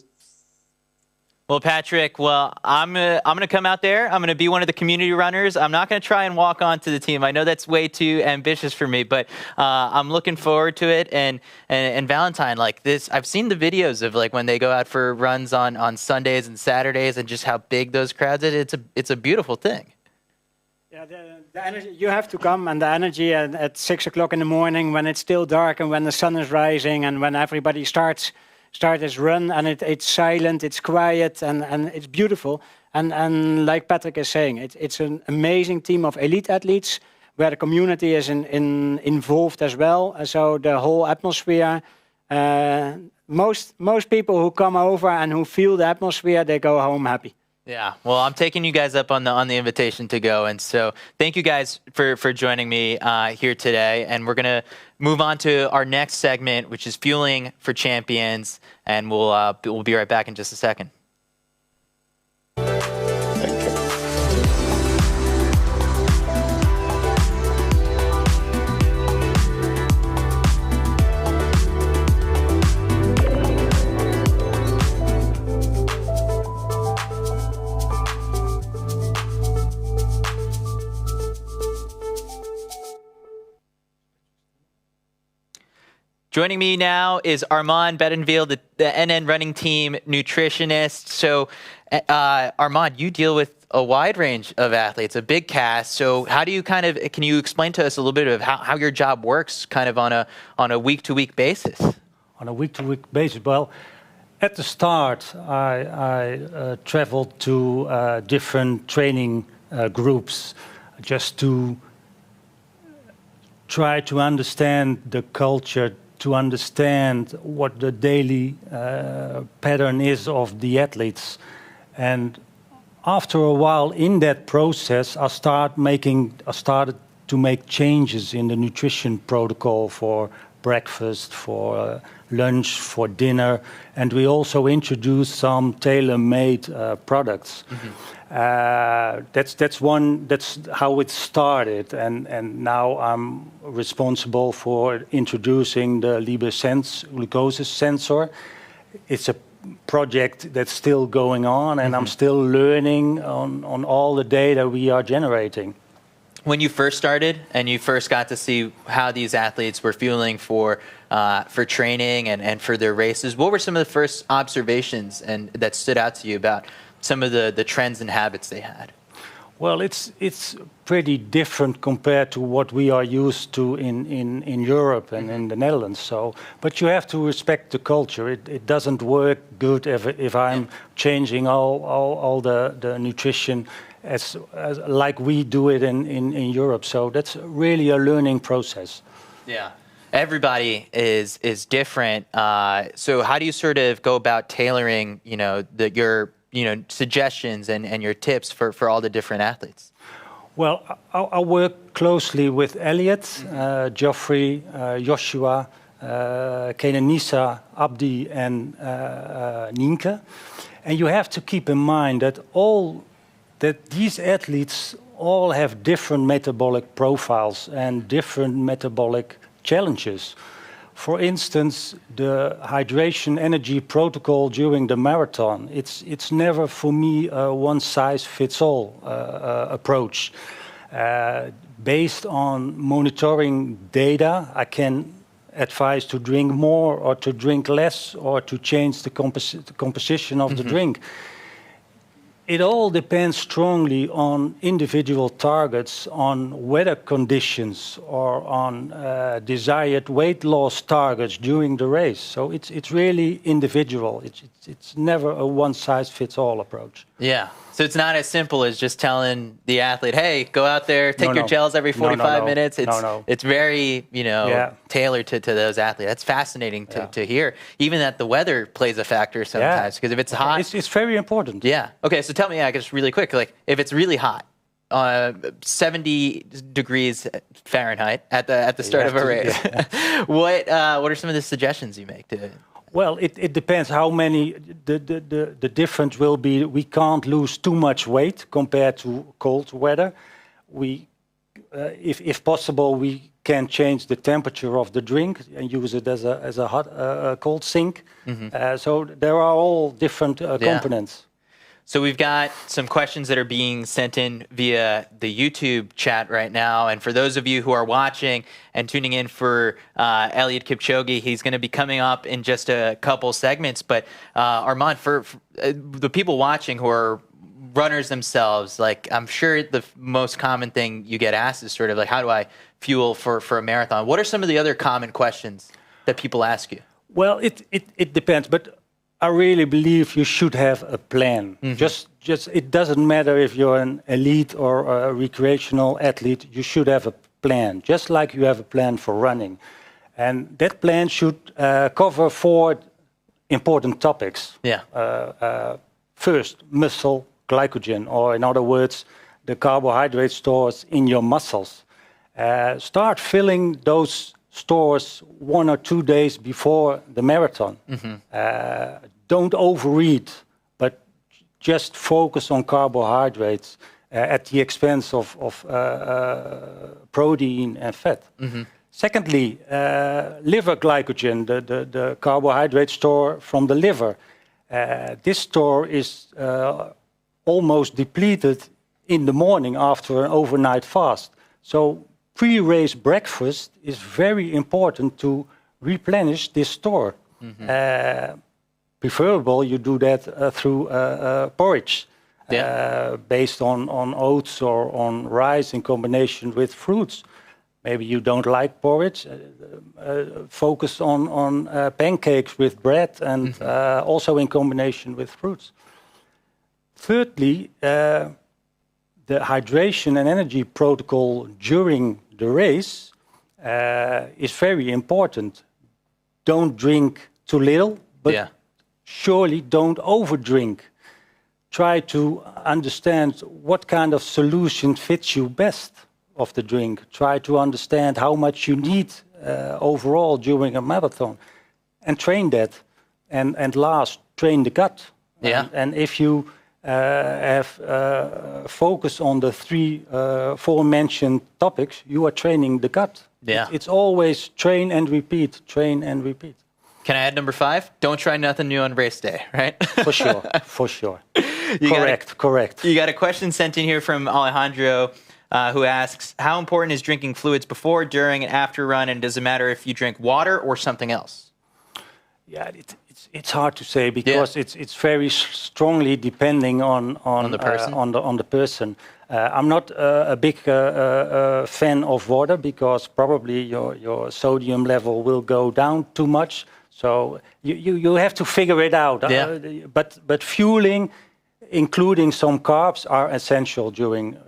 Speaker 1: Well, Patrick, I'm gonna come out there. I'm gonna be one of the community runners. I'm not gonna try and walk onto the team. I know that's way too ambitious for me, but I'm looking forward to it. And Valentine, like this, I've seen the videos of when they go out for runs on Sundays and Saturdays, and just how big those crowds are. It's a beautiful thing.
Speaker 4: Yeah, the energy, you have to come, and the energy at 6 o'clock in the morning when it's still dark and when the sun is rising and when everybody starts his run, and it's silent, it's quiet, and it's beautiful. And like Patrick is saying, it's an amazing team of elite athletes where the community is involved as well. So the whole atmosphere, most people who come over and who feel the atmosphere, they go home happy.
Speaker 1: Yeah, well, I'm taking you guys up on the invitation to go, and so thank you guys for joining me here today. And we're gonna move on to our next segment, which is Fueling for Champions, and we'll be right back in just a second. Joining me now is Armand Bedenville, the NN running team nutritionist. So, Armand, you deal with a wide range of athletes, a big cast. So how do you can you explain to us a little bit of how your job works kind of on a week-to-week basis?
Speaker 13: On a week-to-week basis, well, at the start, I traveled to different training groups just to try to understand the culture, to understand what the daily pattern is of the athletes. And after a while in that process, I started to make changes in the nutrition protocol for breakfast, for lunch, for dinner, and we also introduced some tailor-made products. That's how it started, and now I'm responsible for introducing the LibreSense glucose sensor. It's a project that's still going on, and I'm still learning on all the data we are generating.
Speaker 1: When you first started and you first got to see how these athletes were fueling for training and for their races, what were some of the first observations that stood out to you about some of the trends and habits they had?
Speaker 13: Well, it's pretty different compared to what we are used to in Europe and in the Netherlands. So, but you have to respect the culture. It doesn't work good if I'm changing all the nutrition as like we do it in Europe. So that's really a learning process.
Speaker 1: Yeah, everybody is different. So how do you sort of go about tailoring, your suggestions and your tips for all the different athletes?
Speaker 13: Well, I work closely with Elliot, Geoffrey, Joshua, Kenenisa, Abdi, and Nienke. And you have to keep in mind that these athletes all have different metabolic profiles and different metabolic challenges. For instance, the hydration energy protocol during the marathon, it's never for me a one-size-fits-all approach. Based on monitoring data, I can advise to drink more or to drink less or to change the composition of the drink. It all depends strongly on individual targets, on weather conditions, or on desired weight loss targets during the race. So it's really individual. It's never a one-size-fits-all approach.
Speaker 1: Yeah. So it's not as simple as just telling the athlete, "Hey, go out there, take your gels every 45 minutes." It's very tailored to those athletes. That's fascinating to hear. Even that the weather plays a factor sometimes, because if it's hot,
Speaker 13: it's very important.
Speaker 1: Yeah. Okay. So tell me, just really quick, like if it's really hot, 70 degrees Fahrenheit at the start of a race, what are some of the suggestions you make to?
Speaker 13: Well, it depends how many. The difference will be we can't lose too much weight compared to cold weather. If possible, we can change the temperature of the drink and use it as a hot cold sink. So there are all different components.
Speaker 1: So we've got some questions that are being sent in via the YouTube chat right now. And for those of you who are watching and tuning in for Eliud Kipchoge, he's going to be coming up in just a couple segments. But Armand, for the people watching who are runners themselves, like I'm sure the most common thing you get asked is sort of like, how do I fuel for a marathon? What are some of the other common questions that people ask you?
Speaker 13: Well, it depends, but I really believe you should have a plan. Just it doesn't matter if you're an elite or a recreational athlete, you should have a plan, just like you have a plan for running. And that plan should cover 4 important topics. First, muscle glycogen, or in other words, the carbohydrate stores in your muscles. Start filling those stores 1 or 2 days before the marathon. Don't overeat, but just focus on carbohydrates at the expense of protein and fat. Secondly, liver glycogen, the carbohydrate store from the liver. This store is almost depleted in the morning after an overnight fast. So pre-race breakfast is very important to replenish this store. Preferable you do that through porridge, based on oats or on rice in combination with fruits. Maybe you don't like porridge. Focus on pancakes with bread and also in combination with fruits. Thirdly, the hydration and energy protocol during the race is very important. Don't drink too little, but surely don't overdrink. Try to understand what kind of solution fits you best of the drink. Try to understand how much you need overall during a marathon, and train that. And last, train the gut. And if you have focus on the four mentioned topics, you are training the gut. It's always train and repeat, train and repeat.
Speaker 1: Can I add number 5? Don't try nothing new on race day, right?
Speaker 13: For sure, for sure. Correct.
Speaker 1: You got a question sent in here from Alejandro, who asks, how important is drinking fluids before, during, and after a run, and does it matter if you drink water or something else?
Speaker 13: Yeah, it's hard to say because it's very strongly depending on the person. On the person. I'm not a big fan of water because probably your sodium level will go down too much. So you have to figure it out. But fueling, including some carbs, are essential during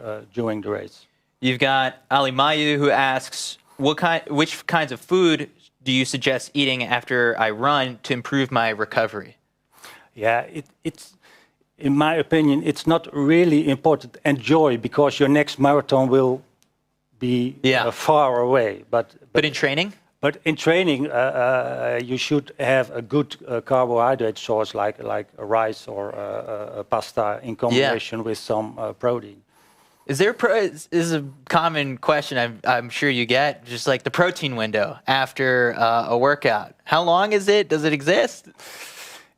Speaker 13: the race.
Speaker 1: You've got Ali Mayu, who asks, which kinds of food do you suggest eating after I run to improve my recovery?
Speaker 13: Yeah, it's in my opinion, it's not really important. Enjoy, because your next marathon will be far away. But
Speaker 1: in training?
Speaker 13: But in training, you should have a good carbohydrate source like a rice or a pasta in combination with some protein.
Speaker 1: Is there this is a common question I'm sure you get, just like the protein window after a workout. How long is it? Does it exist?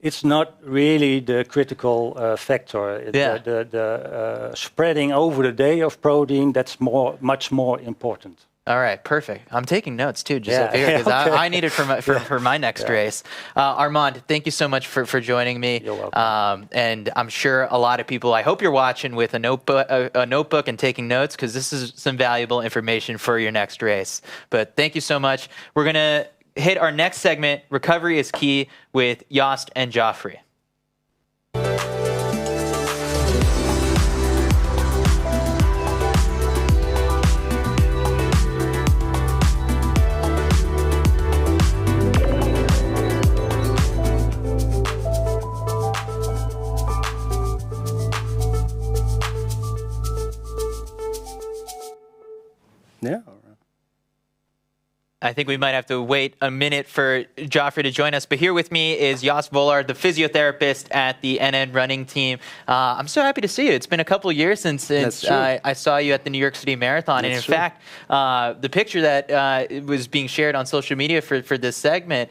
Speaker 13: It's not really the critical factor. The spreading over the day of protein, that's much more important.
Speaker 1: All right, perfect. I'm taking notes too, just up here, because I need it for my next race. Armand, thank you so much for joining me.
Speaker 13: You're welcome.
Speaker 1: And I'm sure a lot of people, I hope you're watching with a notebook and taking notes, because this is some valuable information for your next race. But thank you so much. We're going to hit our next segment, Recovery is Key, with Joost and Joffrey.
Speaker 14: Yeah.
Speaker 1: I think we might have to wait a minute for Joffrey to join us. But here with me is Jos Vollard, the physiotherapist at the NN running team. I'm so happy to see you. It's been a couple of years since I saw you at the New York City Marathon. And in fact, the picture that was being shared on social media for this segment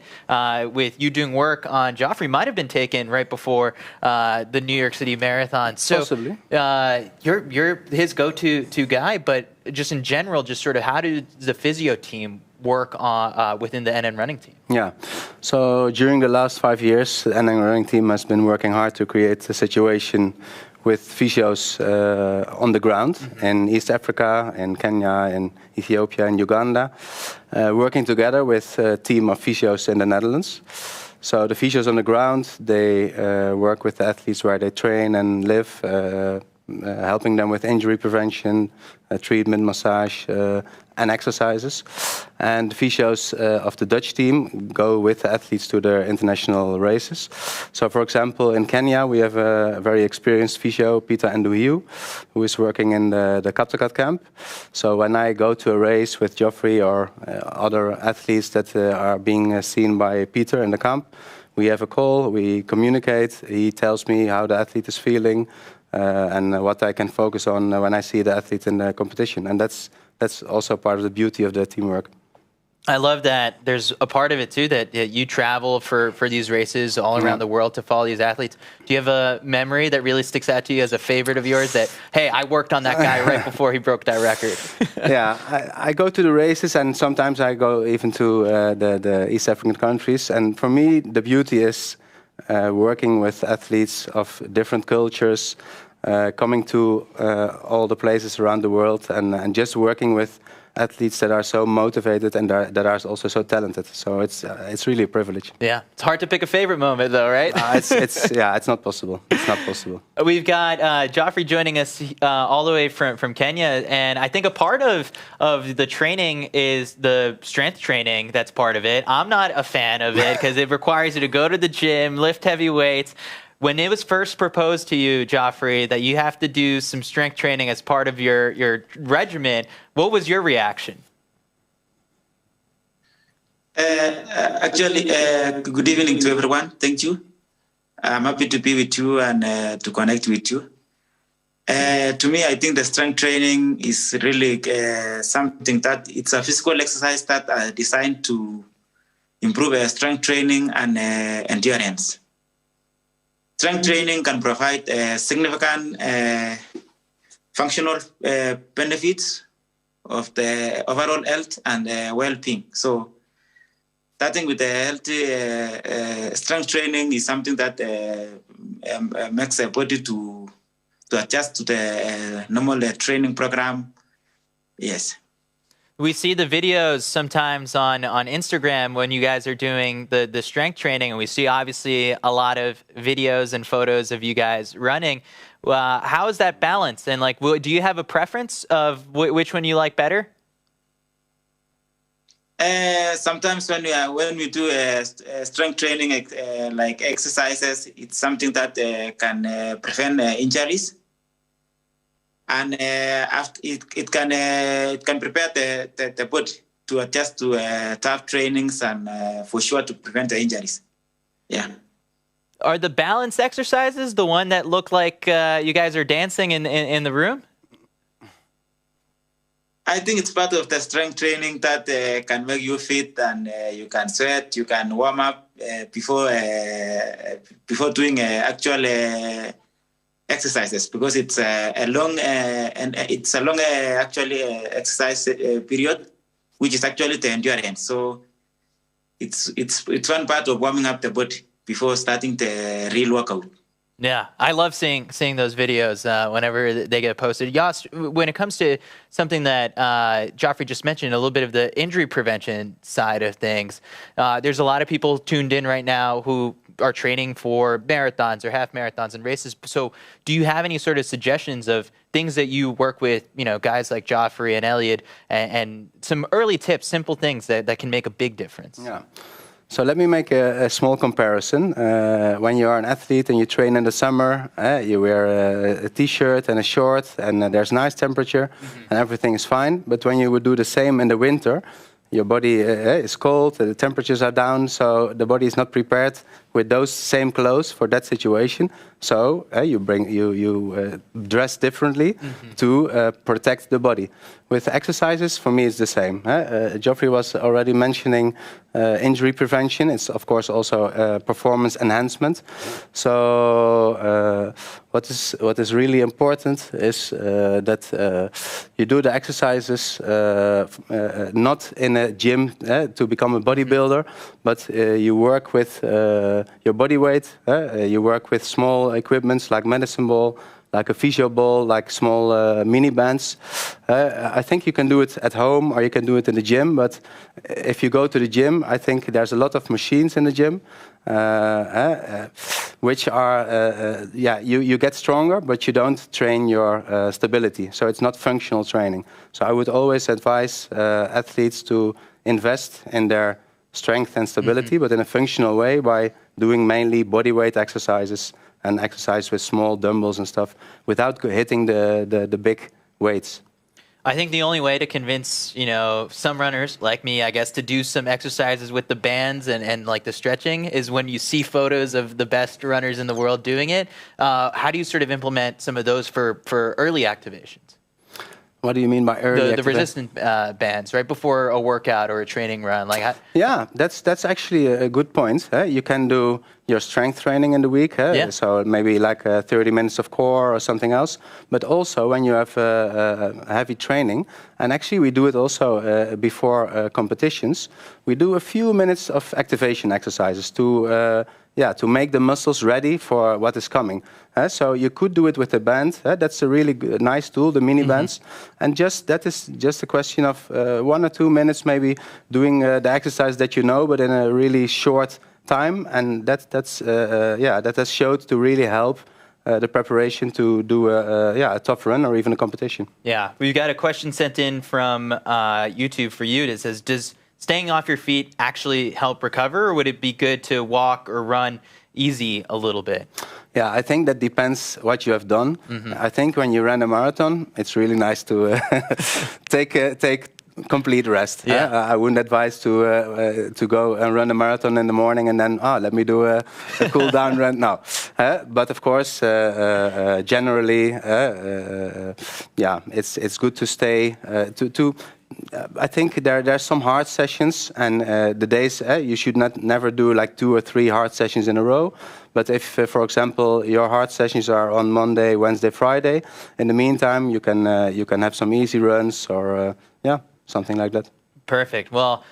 Speaker 1: with you doing work on Joffrey might have been taken right before the New York City Marathon. So
Speaker 14: possibly.
Speaker 1: You're his go-to guy, but just in general, just sort of how does the physio team work on within the NN running team?
Speaker 14: Yeah, so during the last 5 years, the NN running team has been working hard to create a situation with physios on the ground in East Africa, in Kenya, in Ethiopia, and Uganda, working together with a team of physios in the Netherlands. So the physios on the ground, they work with the athletes where they train and live, helping them with injury prevention, treatment, massage, and exercises. And the physios of the Dutch team go with the athletes to their international races. So, for example, in Kenya, we have a very experienced physio, Peter Nduhiu, who is working in the Kaptagat camp. So when I go to a race with Joffrey or other athletes that are being seen by Peter in the camp, we have a call, we communicate, he tells me how the athlete is feeling, and what I can focus on when I see the athlete in the competition. And that's also part of the beauty of the teamwork.
Speaker 1: I love that there's a part of it too that you travel for these races all around the world to follow these athletes. Do you have a memory that really sticks out to you as a favorite of yours that, hey, I worked on that guy right before he broke that record?
Speaker 14: Yeah, I go to the races, and sometimes I go even to the East African countries. And for me, the beauty is working with athletes of different cultures, coming to all the places around the world, and just working with athletes that are so motivated and that are also so talented. So it's really a privilege.
Speaker 1: Yeah, it's hard to pick a favorite moment, though, right?
Speaker 14: It's not possible. It's not possible.
Speaker 1: We've got Joffrey joining us all the way from Kenya, and I think a part of the training is the strength training. That's part of it. I'm not a fan of it because it requires you to go to the gym, lift heavy weights. When it was first proposed to you, Joffrey, that you have to do some strength training as part of your regimen, what was your reaction?
Speaker 15: Actually, good evening to everyone. Thank you. I'm happy to be with you and to connect with you. To me, I think the strength training is really something that it's a physical exercise that are designed to improve strength training and endurance. Strength training can provide significant functional benefits of the overall health and well-being. So, starting with the healthy strength training is something that makes the body to adjust to the normal training program. Yes.
Speaker 1: We see the videos sometimes on Instagram when you guys are doing the strength training, and we see obviously a lot of videos and photos of you guys running. How is that balanced? And like, do you have a preference of which one you like better?
Speaker 15: Sometimes when we do strength training, like exercises, it's something that can prevent injuries. And it can prepare the body to adjust to tough trainings and for sure to prevent the injuries. Yeah.
Speaker 1: Are the balance exercises the one that look like you guys are dancing in the room?
Speaker 15: I think it's part of the strength training that can make you fit, and you can sweat, you can warm up before doing actual exercises, because it's a long actually exercise period, which is actually the endurance. So it's one part of warming up the body before starting the real workout.
Speaker 1: Yeah, I love seeing those videos whenever they get posted. Jos, when it comes to something that Joffrey just mentioned, a little bit of the injury prevention side of things, there's a lot of people tuned in right now who are training for marathons or half marathons and races. So do you have any sort of suggestions of things that you work with, guys like Joffrey and Elliot, and some early tips, simple things that can make a big difference?
Speaker 14: Yeah. So let me make a small comparison. When you are an athlete and you train in the summer, you wear a t-shirt and a short, and there's nice temperature, and everything is fine. But when you would do the same in the winter, your body is cold, the temperatures are down, so the body is not prepared with those same clothes for that situation. So you dress differently to protect the body. With exercises, for me, it's the same. Joffrey was already mentioning injury prevention. It's of course also performance enhancement. So what is really important is that you do the exercises not in a gym to become a bodybuilder, but you work with your body weight. You work with small equipments like medicine ball, like a physio ball, like small mini bands. I think you can do it at home or you can do it in the gym, but if you go to the gym, I think there's a lot of machines in the gym which are, you get stronger, but you don't train your stability. So it's not functional training. So I would always advise athletes to invest in their strength and stability, but in a functional way by doing mainly body weight exercises and exercise with small dumbbells and stuff without hitting the big weights.
Speaker 1: I think the only way to convince, some runners like me, I guess, to do some exercises with the bands and like the stretching is when you see photos of the best runners in the world doing it. How do you sort of implement some of those for early activations?
Speaker 14: What do you mean by early?
Speaker 1: The resistance bands right before a workout or a training run, like.
Speaker 14: Yeah, that's actually a good point. You can do your strength training in the week, so maybe like 30 minutes of core or something else. But also when you have heavy training, and actually we do it also before competitions, we do a few minutes of activation exercises to make the muscles ready for what is coming. So you could do it with a band. That's a really nice tool, the mini bands. And that is just a question of 1 or 2 minutes maybe doing the exercise that you know, but in a really short time. And that has showed to really help the preparation to do a tough run or even a competition.
Speaker 1: Yeah, we've got a question sent in from YouTube for you that says, does staying off your feet actually help recover, or would it be good to walk or run easy a little bit?
Speaker 14: Yeah, I think that depends what you have done. I think when you run a marathon, it's really nice to take complete rest. I wouldn't advise to go and run a marathon in the morning and then let me do a cool down run. No, but of course, generally, it's good to stay I think there are some hard sessions, and the days you should never do like 2 or 3 hard sessions in a row. But if, for example, your hard sessions are on Monday, Wednesday, Friday, in the meantime you can have some easy runs or something like that.
Speaker 1: Perfect. Well,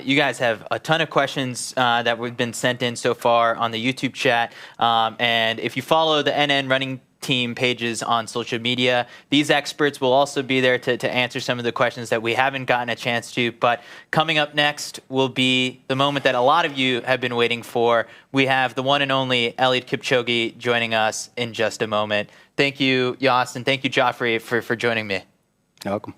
Speaker 1: you guys have a ton of questions that have been sent in so far on the YouTube chat, and if you follow the NN Running Team pages on social media, these experts will also be there to answer some of the questions that we haven't gotten a chance to. But coming up next will be the moment that a lot of you have been waiting for. We have the one and only Eliud Kipchoge joining us in just a moment. Thank you, Jos, and thank you, Joffrey, for joining me.
Speaker 14: You're welcome.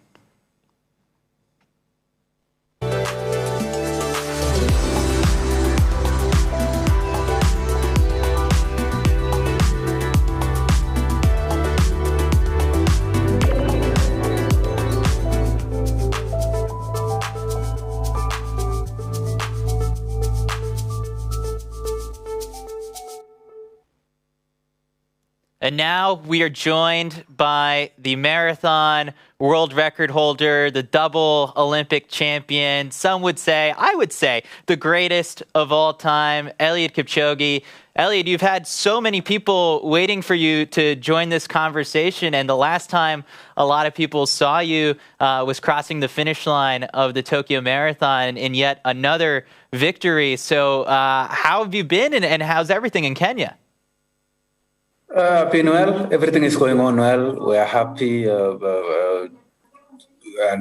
Speaker 1: And now we are joined by the marathon world record holder, the double Olympic champion, some would say, I would say, the greatest of all time, Eliud Kipchoge. Eliud, you've had so many people waiting for you to join this conversation, and the last time a lot of people saw you was crossing the finish line of the Tokyo Marathon in yet another victory. So how have you been, and how's everything in Kenya?
Speaker 16: Been well. Everything is going on well. We are happy and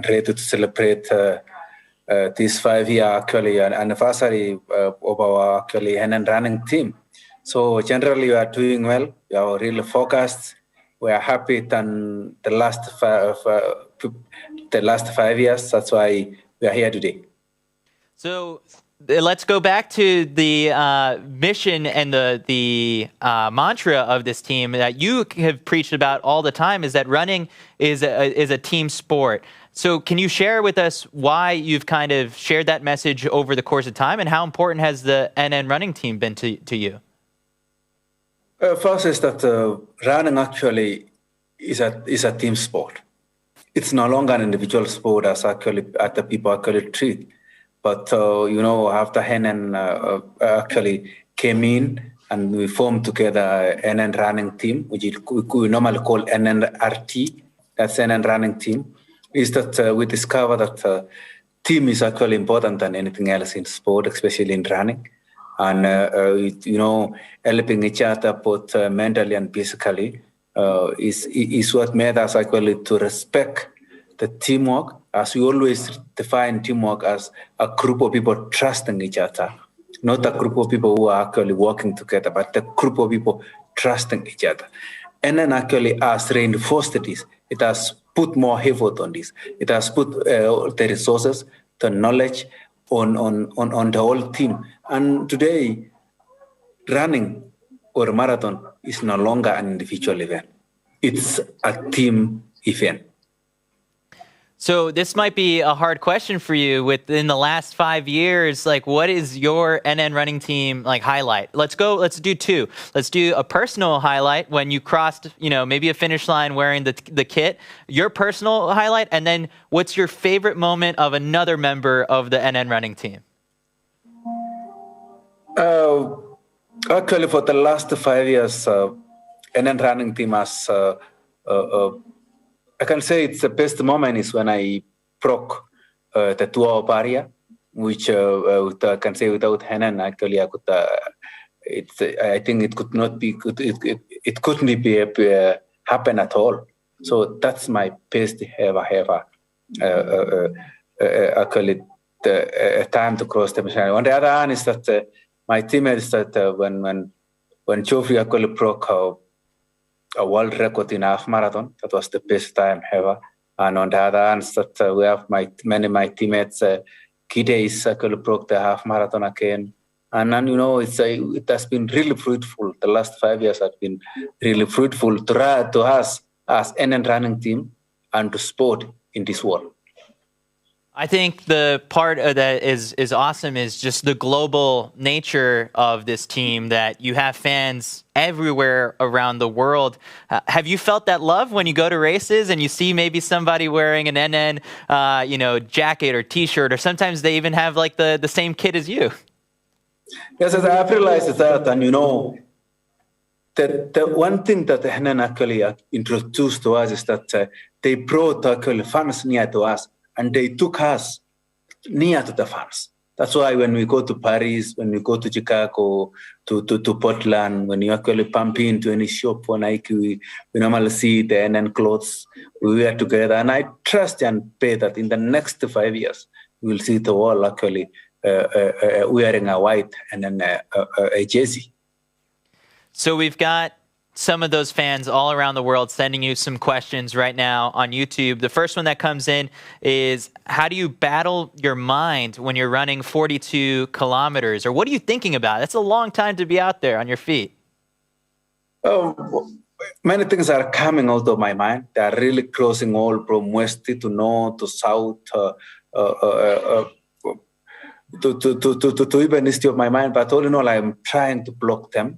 Speaker 16: ready to celebrate this 5-year anniversary of our NN running team. So generally, we are doing well. We are really focused. We are happy than the last 5 years. That's why we are here today.
Speaker 1: So let's go back to the mission and the mantra of this team that you have preached about all the time, is that running is a team sport. So can you share with us why you've kind of shared that message over the course of time, and how important has the NN running team been to you?
Speaker 16: First is that running actually is a team sport. It's no longer an individual sport as the people actually treat. But, after NN actually came in and we formed together NN running team, which we normally call NNRT, that's NN running team, is that we discovered that team is actually important than anything else in sport, especially in running. And, helping each other both mentally and physically is what made us actually to respect the teamwork, as we always define teamwork as a group of people trusting each other, not a group of people who are actually working together, but a group of people trusting each other. And then actually has reinforced this. It has put more effort on this. It has put the resources, the knowledge on the whole team. And today, running or a marathon is no longer an individual event. It's a team event.
Speaker 1: So this might be a hard question for you. Within the last 5 years, like, what is your NN running team like highlight? Let's do two. Let's do a personal highlight when you crossed, maybe a finish line wearing the kit, your personal highlight, and then what's your favorite moment of another member of the NN running team?
Speaker 16: Actually, for the last 5 years, NN running team has, I can say it's the best moment is when I broke the 2-hour barrier, which I can say without NN, actually, I could. I think it could not be. It couldn't be happen at all. So that's my best ever. Actually, the time to cross the machine. On the other hand, is that my teammates that when Geoffrey actually broke a world record in half marathon, that was the best time ever. And on the other hand, that we have many of my teammates. Kide actually broke the half marathon again. And then, it has been really fruitful. The last 5 years have been really fruitful to us as NN running team and to sport in this world.
Speaker 1: I think the part that is awesome is just the global nature of this team, that you have fans everywhere around the world. Have you felt that love when you go to races and you see maybe somebody wearing an NN, jacket or T-shirt, or sometimes they even have like the same kit as you?
Speaker 16: Yes, I've realized that, and the one thing that NN actually introduced to us is that they brought actually fans near to us. And they took us near to the fans. That's why when we go to Paris, when we go to Chicago, to Portland, when you actually pump into any shop or Nike, we normally see the NN clothes. We wear together. And I trust and pray that in the next 5 years, we will see the world actually wearing a white and then a jersey.
Speaker 1: So we've got some of those fans all around the world sending you some questions right now on YouTube. The first one that comes in is, how do you battle your mind when you're running 42 kilometers? Or what are you thinking about? That's a long time to be out there on your feet.
Speaker 16: Many things are coming out of my mind. They are really crossing all from west to north to south to even east of my mind. But all in all, I'm trying to block them.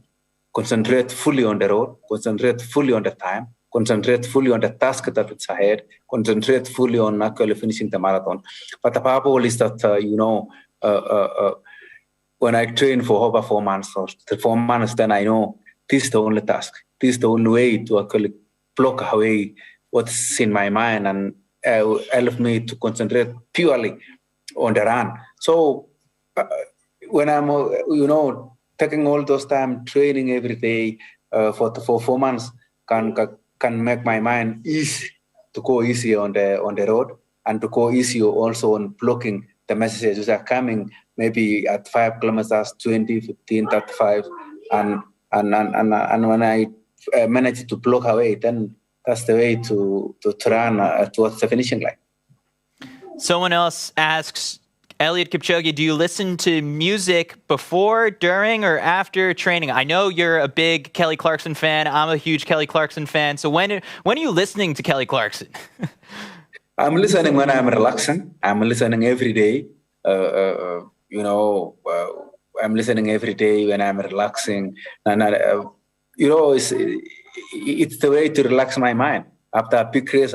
Speaker 16: Concentrate fully on the road, concentrate fully on the time, concentrate fully on the task that is ahead, concentrate fully on actually finishing the marathon. But the purpose is that, when I train for over 4 months or 4 months, then I know this is the only task. This is the only way to actually block away what's in my mind and help me to concentrate purely on the run. So when I'm, taking all those time training every day for 4 months can make my mind easy to go easy on the road and to go easy also on blocking the messages which are coming maybe at 5 kilometers, 20, 15, 35, and when I manage to block away, then that's the way to run towards the finishing line.
Speaker 1: Someone else asks, Eliud Kipchoge, do you listen to music before, during, or after training? I know you're a big Kelly Clarkson fan. I'm a huge Kelly Clarkson fan. So when are you listening to Kelly Clarkson?
Speaker 16: I'm listening when I'm relaxing. I'm listening every day. I'm listening every day when I'm relaxing. And, it's the way to relax my mind. After a big race,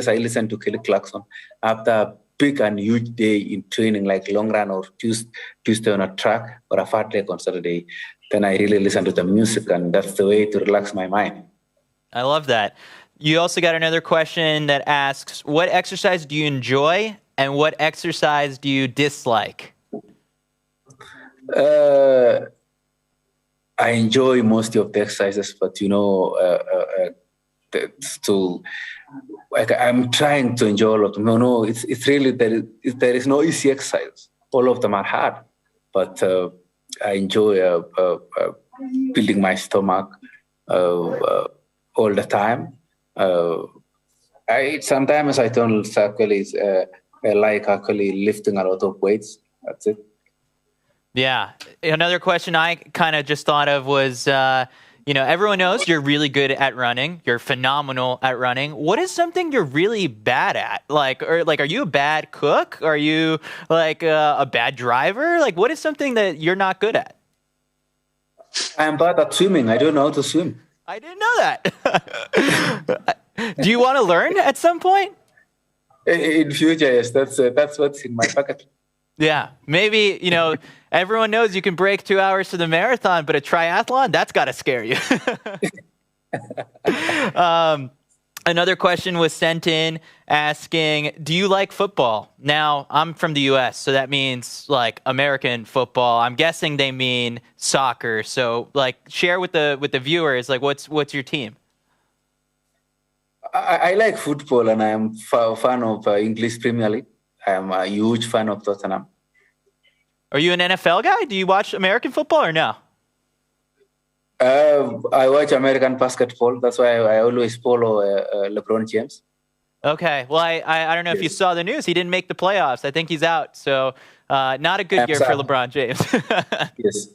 Speaker 16: I listen to Kelly Clarkson. After a big and huge day in training, like long run or Tuesday on a track or a fat leg on Saturday, then I really listen to the music, and that's the way to relax my mind.
Speaker 1: I love that. You also got another question that asks, what exercise do you enjoy and what exercise do you dislike?
Speaker 16: I enjoy most of the exercises, but I'm trying to enjoy all of them. No, it's really there is no easy exercise. All of them are hard, but I enjoy building my stomach all the time. Sometimes I don't actually like actually lifting a lot of weights. That's it.
Speaker 1: Yeah. Another question I kind of just thought of was, you know, everyone knows you're really good at running. You're phenomenal at running. What is something you're really bad at? Are you a bad cook? Are you like a bad driver? Like, what is something that you're not good at?
Speaker 16: I am bad at swimming. I don't know how to swim.
Speaker 1: I didn't know that. Do you want to learn at some point?
Speaker 16: In future, yes. That's what's in my bucket.
Speaker 1: Yeah, maybe, you know, everyone knows you can break 2 hours to the marathon, but a triathlon, that's got to scare you. Another question was sent in asking, do you like football? Now, I'm from the U.S., so that means like American football. I'm guessing they mean soccer. So like share with the viewers, like what's your team?
Speaker 16: I like football, and I am a fan of English Premier League. I am a huge fan of Tottenham.
Speaker 1: Are you an NFL guy? Do you watch American football or no?
Speaker 16: I watch American basketball. That's why I always follow LeBron James.
Speaker 1: Okay. Well, I don't know if you saw the news. He didn't make the playoffs. I think he's out. So not a good year for LeBron James.
Speaker 16: Yes.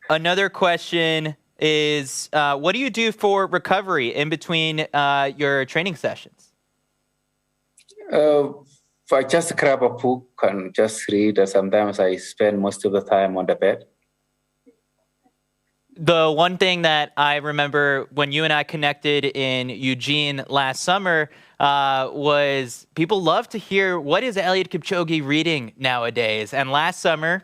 Speaker 1: Another question is, what do you do for recovery in between your training sessions?
Speaker 16: I just grab a book and just read. Sometimes I spend most of the time on the bed.
Speaker 1: The one thing that I remember when you and I connected in Eugene last summer was people love to hear, what is Eliud Kipchoge reading nowadays? And last summer,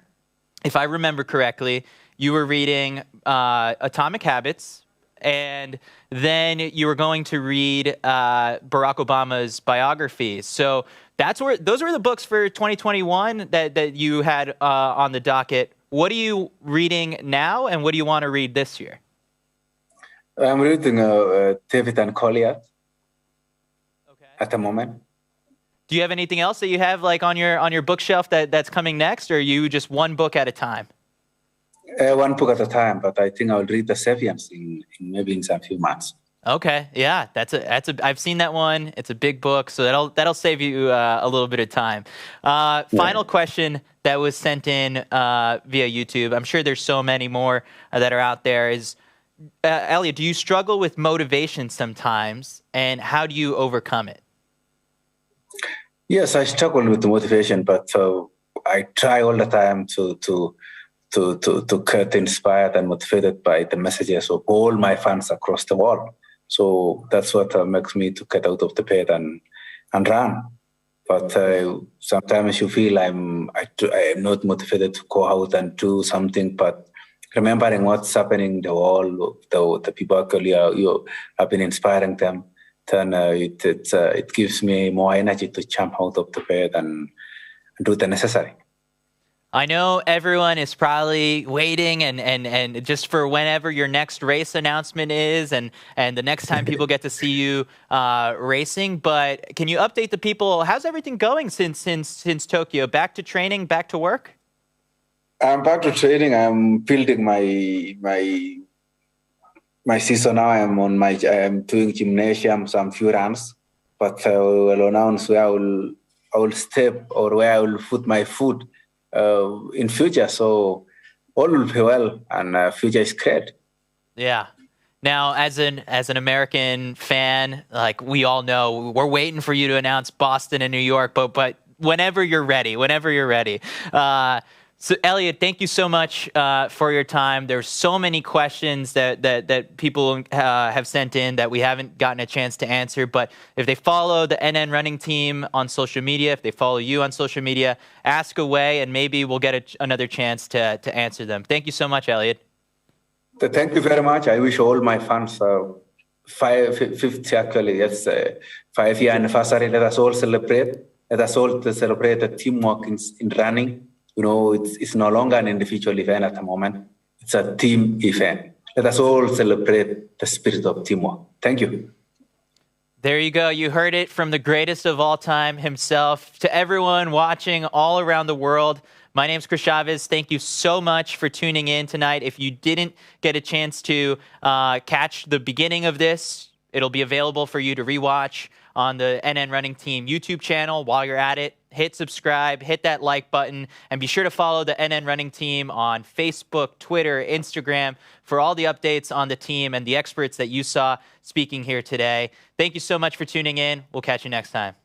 Speaker 1: if I remember correctly, you were reading Atomic Habits, and then you were going to read Barack Obama's biography. So those were the books for 2021 that you had on the docket. What are you reading now, and what do you want to read this year?
Speaker 16: I'm reading David and Goliath at the moment.
Speaker 1: Do you have anything else that you have like on your bookshelf that's coming next, or are you just one book at a time?
Speaker 16: One book at a time, but I think I'll read The Sapiens in maybe in some few months.
Speaker 1: Okay, yeah, I've seen that one. It's a big book, so that'll save you a little bit of time. Final question that was sent in via YouTube. I'm sure there's so many more that are out there. Is Eliud, do you struggle with motivation sometimes, and how do you overcome it?
Speaker 16: Yes, I struggle with the motivation, but I try all the time to get inspired and motivated by the messages of all my fans across the world. So that's what makes me to get out of the bed and run. But sometimes you feel I am not motivated to go out and do something. But remembering what's happening in the world, the people actually you have been inspiring them, then it gives me more energy to jump out of the bed and do the necessary.
Speaker 1: I know everyone is probably waiting and just for whenever your next race announcement is and the next time people get to see you racing. But can you update the people? How's everything going since Tokyo? Back to training, back to work?
Speaker 16: I'm back to training. I'm building my season now. I'm doing gymnasium, some few runs, but I will announce where I will step or where I will put my foot in future. So all will be well, and future is great.
Speaker 1: Yeah. Now, as an American fan, like we all know, we're waiting for you to announce Boston and New York, but whenever you're ready. So, Eliud, thank you so much for your time. There's so many questions that people have sent in that we haven't gotten a chance to answer. But if they follow the NN running team on social media, if they follow you on social media, ask away, and maybe we'll get another chance to answer them. Thank you so much, Eliud.
Speaker 16: Thank you very much. I wish all my fans 50 actually. Yes, 5-year anniversary. Let us all celebrate. Let us all celebrate the teamwork in running. You know, it's no longer an individual event at the moment. It's a team event. Let us all celebrate the spirit of teamwork. Thank you.
Speaker 1: There you go. You heard it from the greatest of all time himself. To everyone watching all around the world, my name's Chris Chavez. Thank you so much for tuning in tonight. If you didn't get a chance to catch the beginning of this, it'll be available for you to rewatch on the NN Running Team YouTube channel. While you're at it, hit subscribe, hit that like button, and be sure to follow the NN Running Team on Facebook, Twitter, Instagram for all the updates on the team and the experts that you saw speaking here today. Thank you so much for tuning in. We'll catch you next time.